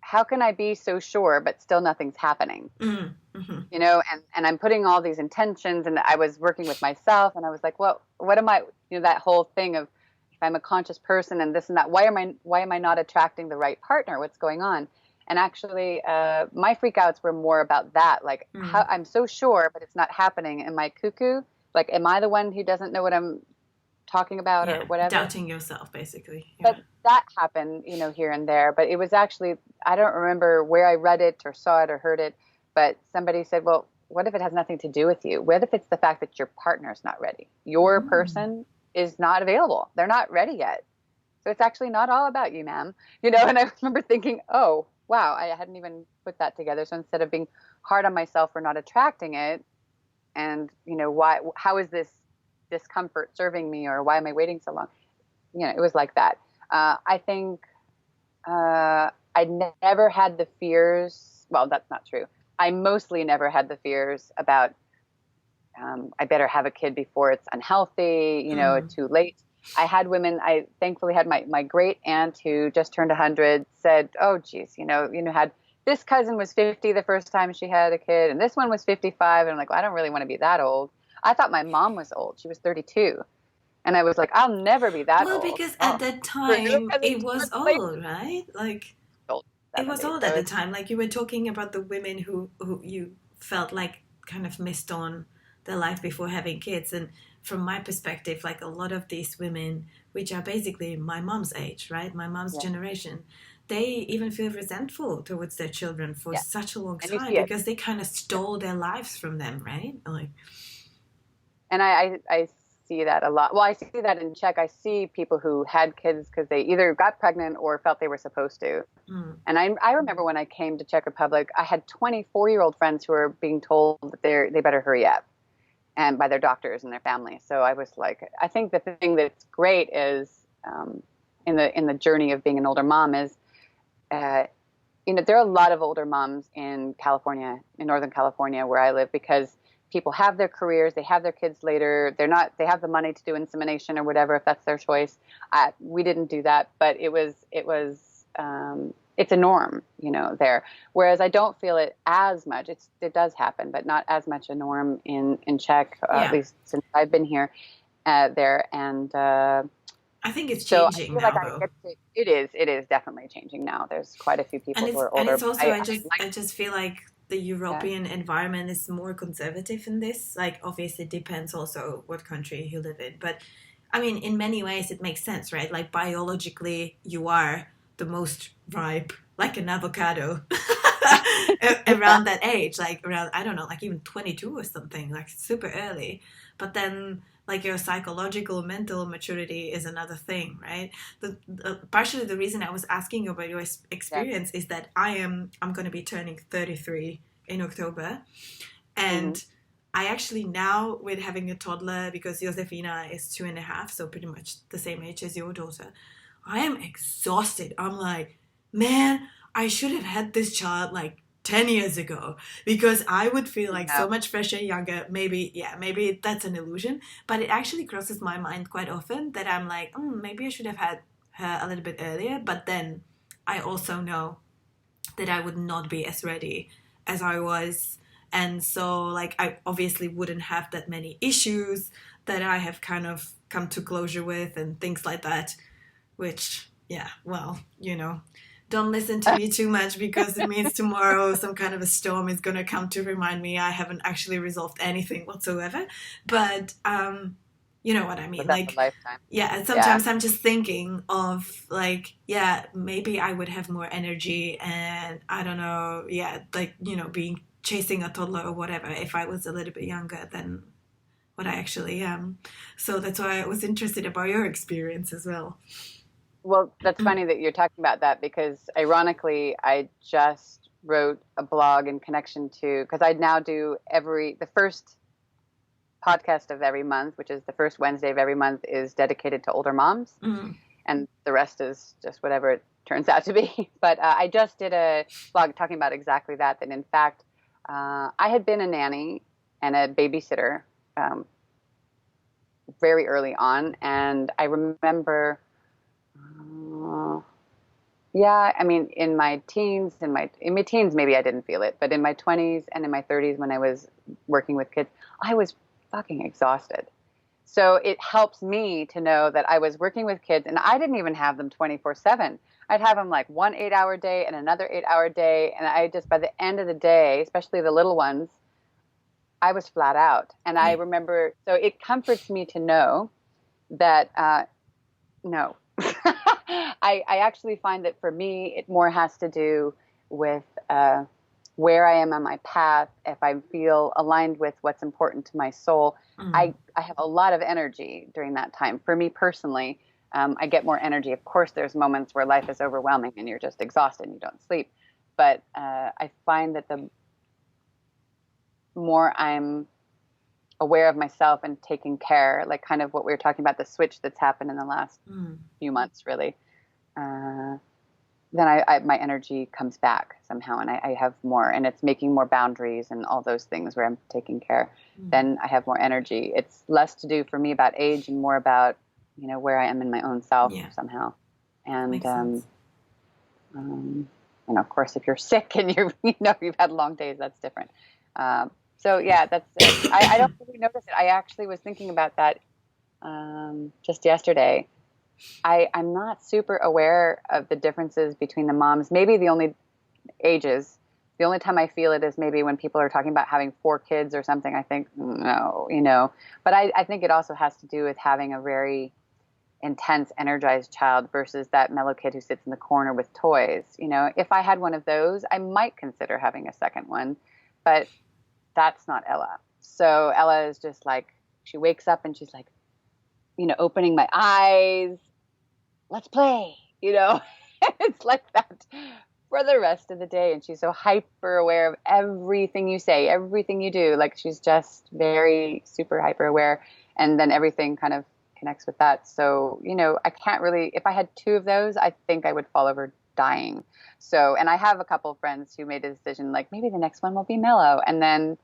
how can I be so sure, but still nothing's happening? Mm-hmm. And I'm putting all these intentions, and I was working with myself, and I was like, well, what am I, that whole thing of, if I'm a conscious person and this and that, why am I not attracting the right partner? What's going on? And actually, my freakouts were more about that. Like, how, I'm so sure, but it's not happening. Am I cuckoo? Like, am I the one who doesn't know what I'm talking about or whatever? Doubting yourself, basically. Yeah. But that happened, here and there. But it was actually, I don't remember where I read it or saw it or heard it, but somebody said, well, what if it has nothing to do with you? What if it's the fact that your partner's not ready? Your person is not available. They're not ready yet. So it's actually not all about you, ma'am. And I remember thinking, oh, wow, I hadn't even put that together. So instead of being hard on myself for not attracting it, and, how is this discomfort serving me, or why am I waiting so long? It was like that. I think I never had the fears. Well, that's not true. I mostly never had the fears about, I better have a kid before it's unhealthy, too late. I had women, I thankfully had my great aunt who just turned 100 said, oh, geez, had this cousin was 50 the first time she had a kid, and this one was 55. And I'm like, well, I don't really want to be that old. I thought my mom was old. She was 32. And I was like, I'll never be that old. Well, because at that time, it was old, right? Like, it was old at the time. Like, you were talking about the women who you felt like kind of missed on their life before having kids. And from my perspective, like, a lot of these women, which are basically my mom's age, right? My mom's generation, they even feel resentful towards their children for such a long time because they kind of stole their lives from them, right? Like, and I see that a lot. Well, I see that in Czech. I see people who had kids because they either got pregnant or felt they were supposed to. And I remember when I came to Czech Republic, I had 24-year-old friends who were being told that they better hurry up, and by their doctors and their family. So I was like, I think the thing that's great is in the journey of being an older mom is, there are a lot of older moms in California, in Northern California, where I live, because people have their careers, they have their kids later, they have the money to do insemination or whatever, if that's their choice. We didn't do that, but it's a norm, there. Whereas I don't feel it as much. It does happen, but not as much a norm in Czech, at least since I've been here, there. And I think it's changing now, though. It is definitely changing now. There's quite a few people who are older. And it's also, I just feel like the European environment is more conservative in this. Like, obviously, it depends also what country you live in. But, I mean, in many ways, it makes sense, right? Like, biologically, you are the most ripe, like an avocado, around that age. Like, around, I don't know, like even 22 or something, like super early. But then, like, your psychological, mental maturity is another thing, right? Partially the reason I was asking about your experience is that I'm going to be turning 33 in October. And I actually now, with having a toddler, because Josefina is 2.5, so pretty much the same age as your daughter, I am exhausted. I'm like, man, I should have had this child like 10 years ago, because I would feel like so much fresher, younger. Maybe that's an illusion, but it actually crosses my mind quite often that I'm like, maybe I should have had her a little bit earlier. But then I also know that I would not be as ready as I was. And so, like, I obviously wouldn't have that many issues that I have kind of come to closure with and things like that, which, don't listen to me too much, because it means tomorrow some kind of a storm is going to come to remind me I haven't actually resolved anything whatsoever. But you know what I mean? Like, and sometimes I'm just thinking of, like, maybe I would have more energy, and I don't know, being chasing a toddler or whatever if I was a little bit younger than what I actually am. So that's why I was interested about your experience as well. Well, that's funny that you're talking about that, because ironically, I just wrote a blog in connection to, because I now do the first podcast of every month, which is the first Wednesday of every month, is dedicated to older moms. And the rest is just whatever it turns out to be. But I just did a blog talking about exactly that in fact, I had been a nanny and a babysitter very early on. And I remember... in my teens, maybe I didn't feel it, but in my 20s and in my 30s, when I was working with kids, I was fucking exhausted. So it helps me to know that I was working with kids, and I didn't even have them 24/7. I'd have them like one 8-hour day and another 8-hour day. And I just, by the end of the day, especially the little ones, I was flat out. And I remember, so it comforts me to know that, no, I actually find that for me, it more has to do with where I am on my path. If I feel aligned with what's important to my soul, I have a lot of energy during that time. For me personally, I get more energy. Of course, there's moments where life is overwhelming and you're just exhausted and you don't sleep. But I find that the more I'm aware of myself and taking care, like kind of what we were talking about, the switch that's happened in the last few months, really, then my energy comes back somehow, and I have more, and it's making more boundaries and all those things where I'm taking care. Then I have more energy. It's less to do for me about age and more about, you know, where I am in my own self somehow. And, you know, of course, if you're sick and you've had long days, that's different. So yeah, that's it. I don't really notice it. I actually was thinking about that just yesterday. I'm not super aware of the differences between the moms. Maybe the only time I feel it is maybe when people are talking about having 4 kids or something. I think, no, you know. But I think it also has to do with having a very intense, energized child versus that mellow kid who sits in the corner with toys. You know, if I had one of those, I might consider having a second one. But that's not Ella. So Ella is just like, she wakes up and she's like, you know, opening my eyes, let's play, you know. It's like that for the rest of the day. And she's so hyper aware of everything you say, everything you do. Like, she's just very super hyper aware. And then everything kind of connects with that. So, you know, I can't really, if I had 2 of those, I think I would fall over dying. So, and I have a couple of friends who made a decision, like, maybe the next one will be mellow. And then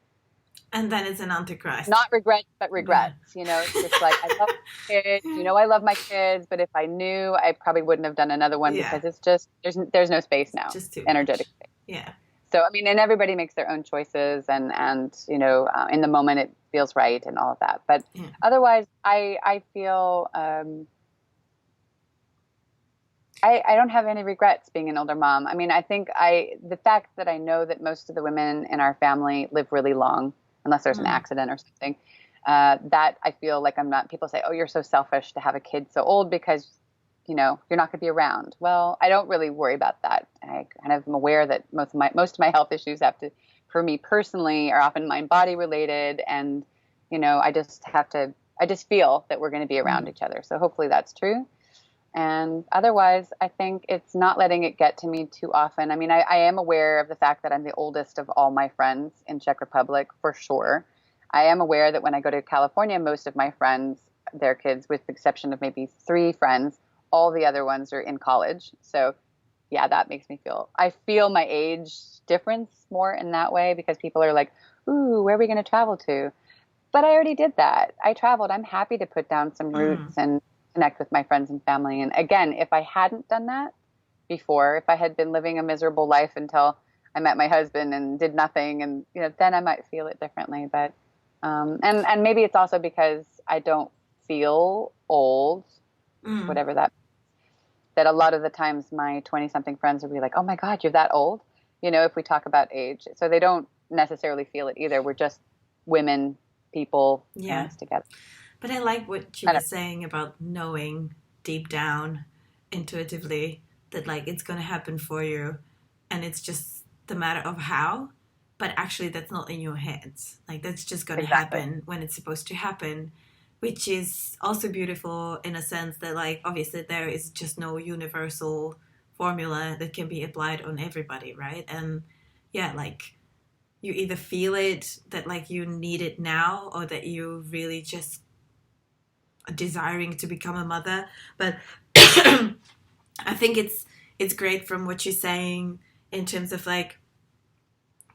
it's an antichrist. Not regrets, but regrets. You know, it's just like, I love my kids. You know, I love my kids, but if I knew, I probably wouldn't have done another one because it's just, there's no space now. Just too energetic much. space. Yeah. So, I mean, and everybody makes their own choices and you know, in the moment it feels right and all of that. But otherwise, I feel, I don't have any regrets being an older mom. I mean, I think the fact that I know that most of the women in our family live really long, unless there's an accident or something, that I feel like I'm not, people say, oh, you're so selfish to have a kid so old because, you know, you're not going to be around. Well, I don't really worry about that. I kind of am aware that most of my health issues for me personally, are often mind body related. And, you know, I just feel that we're going to be around each other. So hopefully that's true. And otherwise, I think it's not letting it get to me too often. I mean, I am aware of the fact that I'm the oldest of all my friends in Czech Republic, for sure. I am aware that when I go to California, most of my friends, their kids, with the exception of maybe 3 friends, all the other ones are in college. So yeah, that makes me I feel my age difference more in that way, because people are like, ooh, where are we going to travel to? But I already did that. I traveled. I'm happy to put down some roots and connect with my friends and family. And again, if I hadn't done that before, if I had been living a miserable life until I met my husband and did nothing, and, you know, then I might feel it differently. But and maybe it's also because I don't feel old, whatever that a lot of the times my 20-something friends will be like, oh my God, you're that old, you know, if we talk about age. So they don't necessarily feel it either. We're just women, people, parents together. But I like what you were saying about knowing deep down, intuitively, that like it's going to happen for you, and it's just the matter of how. But actually, that's not in your hands. Like, that's just going to happen when it's supposed to happen, which is also beautiful in a sense that, like, obviously there is just no universal formula that can be applied on everybody, right? And yeah, like, you either feel it that like you need it now, or that you really just desiring to become a mother. But I think it's great from what you're saying in terms of like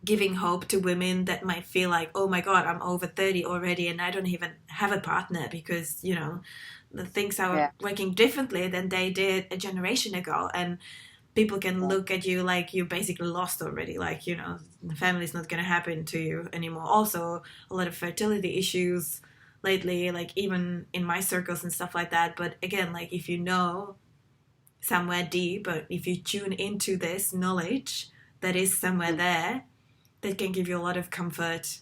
giving hope to women that might feel like, oh my God, I'm over 30 already and I don't even have a partner, because, you know, the things are working differently than they did a generation ago. And people can look at you like you're basically lost already. Like, you know, the family's not going to happen to you anymore. Also, a lot of fertility issues, lately, like even in my circles and stuff like that. But again, like if you know somewhere deep, but if you tune into this knowledge that is somewhere there, that can give you a lot of comfort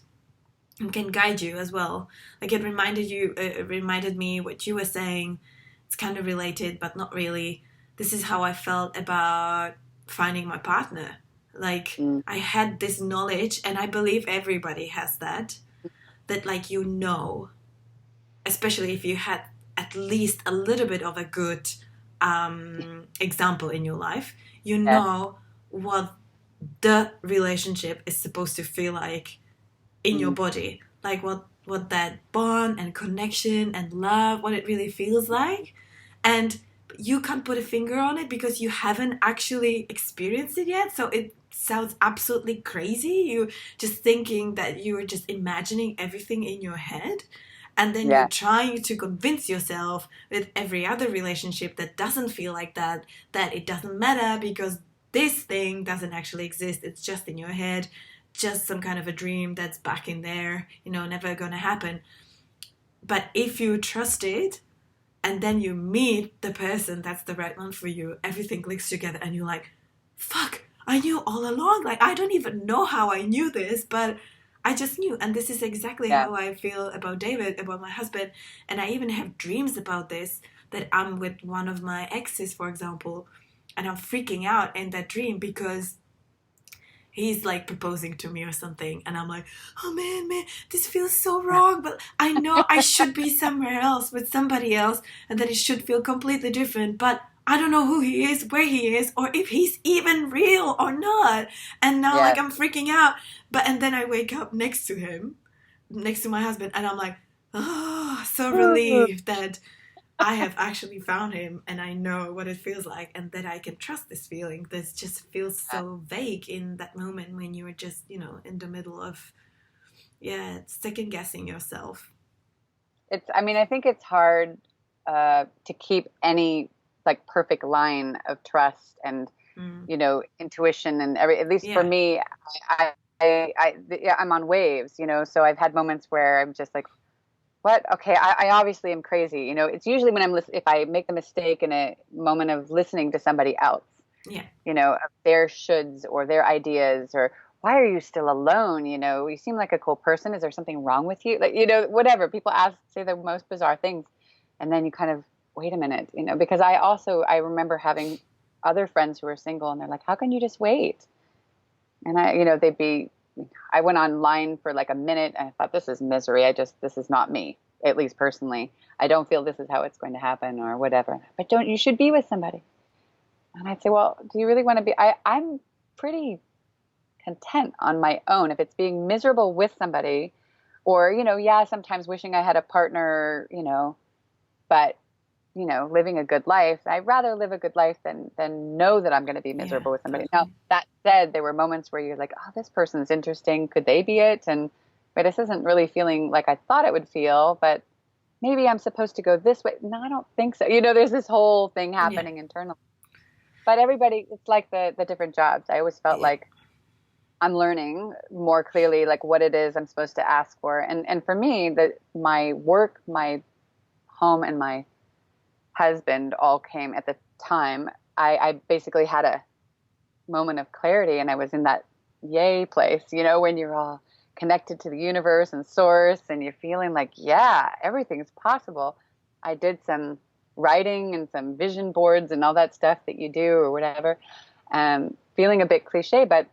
and can guide you as well. Like it reminded me what you were saying. It's kind of related, but not really. This is how I felt about finding my partner. Like I had this knowledge, and I believe everybody has that like, you know, especially if you had at least a little bit of a good example in your life, you know what the relationship is supposed to feel like in your body, like what that bond and connection and love, what it really feels like. And you can't put a finger on it because you haven't actually experienced it yet. So it sounds absolutely crazy. You just thinking that you are just imagining everything in your head. And then you're trying to convince yourself with every other relationship that doesn't feel like that it doesn't matter because this thing doesn't actually exist. It's just in your head, just some kind of a dream that's back in there, you know, never gonna happen. But if you trust it, and then you meet the person that's the right one for you, everything clicks together and you're like, fuck, I knew all along. Like, I don't even know how I knew this, but I just knew. And this is exactly how I feel about David, about my husband. And I even have dreams about this, that I'm with one of my exes, for example, and I'm freaking out in that dream because he's like proposing to me or something, and I'm like, oh man, this feels so wrong, but I know I should be somewhere else with somebody else, and that it should feel completely different, but I don't know who he is, where he is, or if he's even real or not. And now like I'm freaking out, and then I wake up next to him, next to my husband, and I'm like, oh, so relieved that I have actually found him, and I know what it feels like, and that I can trust this feeling. This just feels so vague in that moment when you are just, you know, in the middle of, second guessing yourself. I think it's hard to keep any like perfect line of trust and, you know, intuition and at least for me, I'm on waves, you know, so I've had moments where I'm just like, what? Okay, I obviously am crazy. You know, it's usually when if I make the mistake in a moment of listening to somebody else, you know, of their shoulds or their ideas, or why are you still alone? You know, you seem like a cool person. Is there something wrong with you? Like, you know, whatever. People say the most bizarre things. And then you kind of, wait a minute, you know, because I remember having other friends who were single, and they're like, how can you just wait? And I went online for like a minute, and I thought, this is misery. This is not me, at least personally. I don't feel this is how it's going to happen or whatever. But you should be with somebody. And I'd say, well, do you really want to be? I'm pretty content on my own. If it's being miserable with somebody, or, you know, sometimes wishing I had a partner, you know, but, you know, living a good life. I'd rather live a good life than know that I'm going to be miserable with somebody. Totally. Now, that said, there were moments where you're like, oh, this person's interesting. Could they be it? But this isn't really feeling like I thought it would feel, but maybe I'm supposed to go this way. No, I don't think so. You know, there's this whole thing happening internally. But everybody, it's like the different jobs. I always felt like I'm learning more clearly, like what it is I'm supposed to ask for. And for me, my work, my home, and my husband all came at the time. I basically had a moment of clarity, and I was in that yay place, you know, when you're all connected to the universe and source, and you're feeling like, everything's possible. I did some writing and some vision boards and all that stuff that you do or whatever, feeling a bit cliche, but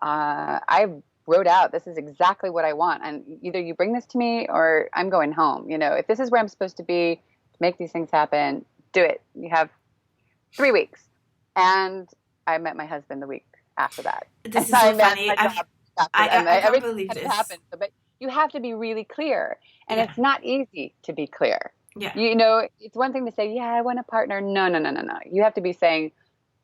I wrote out, this is exactly what I want. And either you bring this to me or I'm going home. You know, if this is where I'm supposed to be to make these things happen, do it. You have 3 weeks. And I met my husband the week after that. This is so funny. I can't believe this. Happened. But you have to be really clear. And it's not easy to be clear. Yeah. You know, it's one thing to say, I want a partner. No. You have to be saying,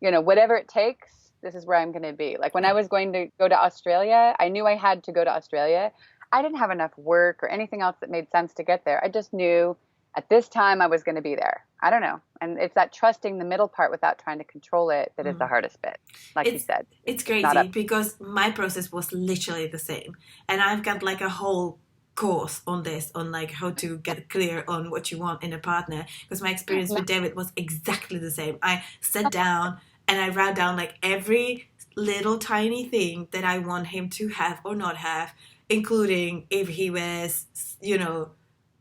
you know, whatever it takes, this is where I'm going to be. Like when I was going to go to Australia, I knew I had to go to Australia. I didn't have enough work or anything else that made sense to get there. I just knew at this time I was going to be there. I don't know. And it's that trusting the middle part without trying to control it that is the hardest bit. Like you said. It's crazy because my process was literally the same. And I've got like a whole course on this, on like how to get clear on what you want in a partner, because my experience with David was exactly the same. I sat down and I wrote down like every little tiny thing that I want him to have or not have, including if he wears, you know,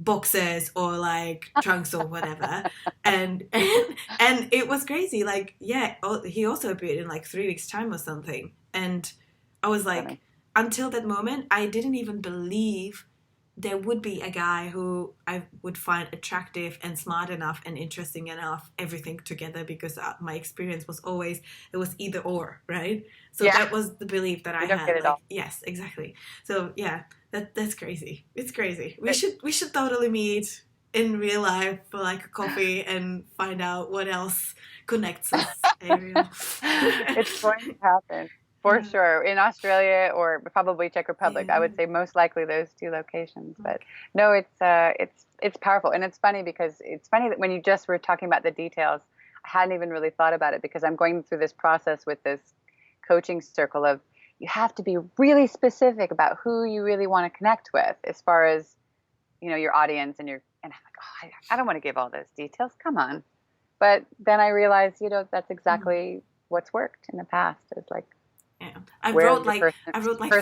boxers or like trunks or whatever. and it was crazy. Like, yeah, he also appeared in like 3 weeks time or something. And I was like, until that moment, I didn't even believe there would be a guy who I would find attractive and smart enough and interesting enough, everything together, because my experience was always, it was either or, right? So that was the belief that I had. Like, yes, exactly. So yeah, that's crazy. It's crazy. We should totally meet in real life for like a coffee and find out what else connects us, Ariel. It's going to happen. For sure, in Australia or probably Czech Republic, I would say most likely those 2 locations. But no, it's powerful, and it's funny because it's funny that when you just were talking about the details, I hadn't even really thought about it, because I'm going through this process with this coaching circle of you have to be really specific about who you really want to connect with, as far as, you know, your audience and I'm like, oh, I don't want to give all those details. Come on, but then I realized, you know, that's exactly what's worked in the past. Is like. Yeah. I wrote like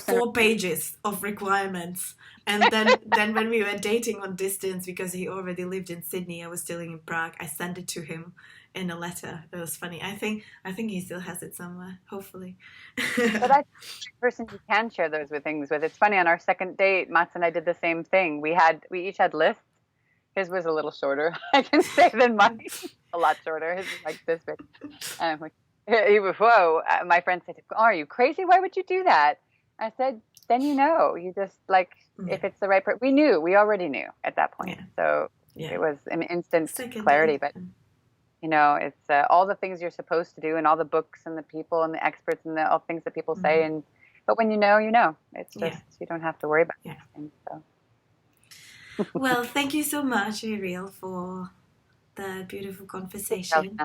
4 pages of requirements, and then when we were dating on distance, because he already lived in Sydney, I was still in Prague, I sent it to him in a letter. It was funny. I think he still has it somewhere, hopefully. But that's the person you can share those things with. It's funny, on our second date, Mats and I did the same thing. We each had lists. His was a little shorter, I can say, than mine. A lot shorter. His was like this big. And I'm like, he was, whoa. My friend said, oh, are you crazy? Why would you do that? I said, then you know. You just, like, if it's the right person. We already knew at that point. Yeah. So it was an instant clarity. But, you know, it's all the things you're supposed to do, and all the books and the people and the experts and all things that people say. But when you know, you know. It's just, you don't have to worry about anything. So. Well, thank you so much, Ariel, for the beautiful conversation.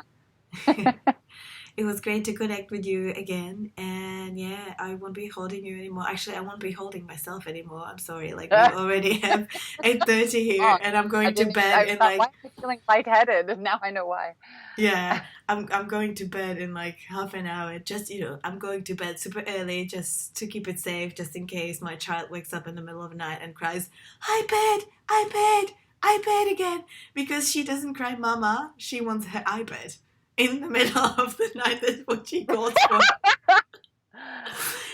It was great to connect with you again, and yeah, I won't be holding you anymore. Actually, I won't be holding myself anymore. I'm sorry. Like, we already have 8:30 here, and I'm going to bed in like. Why am I feeling lightheaded? And now I know why. Yeah, I'm going to bed in like half an hour. Just, you know, I'm going to bed super early just to keep it safe, just in case my child wakes up in the middle of the night and cries, iPad, iPad, iPad again, because she doesn't cry mama. She wants her iPad. In the middle of the night, that's what she calls for.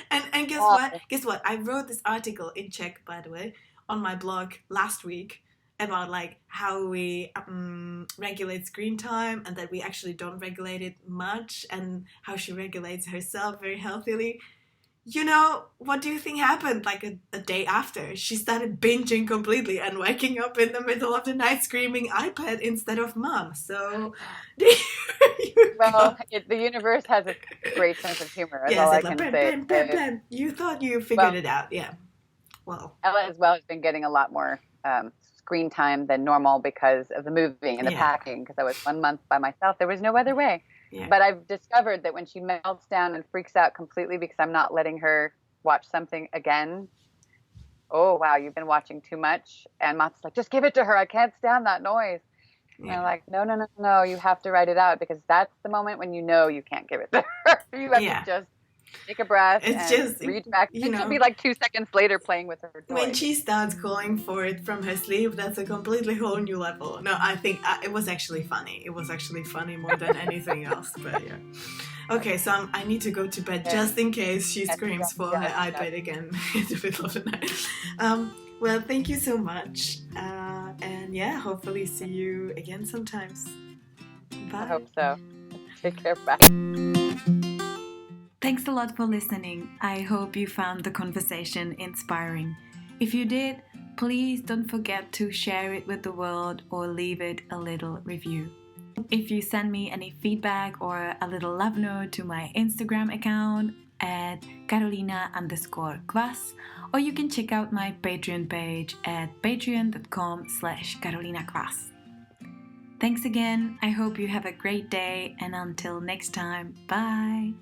and guess what? Guess what? I wrote this article in Czech, by the way, on my blog last week about like how we regulate screen time, and that we actually don't regulate it much, and how she regulates herself very healthily. You know, what do you think happened? Like a day after, she started binging completely and waking up in the middle of the night screaming iPad instead of mom. So, well, the universe has a great sense of humor. That's all I can say. You thought you figured it out, yeah. Well, Ella as well has been getting a lot more screen time than normal because of the moving and the packing. Because I was 1 month by myself, there was no other way. Yeah. But I've discovered that when she melts down and freaks out completely because I'm not letting her watch something again, oh, wow, you've been watching too much. And Matt's like, just give it to her. I can't stand that noise. Yeah. And I'm like, no, you have to write it out, because that's the moment when you know you can't give it to her. You have to just take a breath and reach back. She'll be like 2 seconds later playing with her toy. When she starts calling for it from her sleep, that's a completely whole new level. No, I think it was actually funny. It was actually funny more than anything else. But yeah. Okay, so I need to go to bed just in case she screams for her iPad again in the middle of the night. Well, thank you so much. And yeah, hopefully see you again sometimes. Bye. I hope so. Take care. Bye. Thanks a lot for listening. I hope you found the conversation inspiring. If you did, please don't forget to share it with the world or leave it a little review. If you send me any feedback or a little love note to my Instagram account at Karolina_Kvas, or you can check out my Patreon page at patreon.com/KarolinaKvas. Thanks again. I hope you have a great day, and until next time, bye.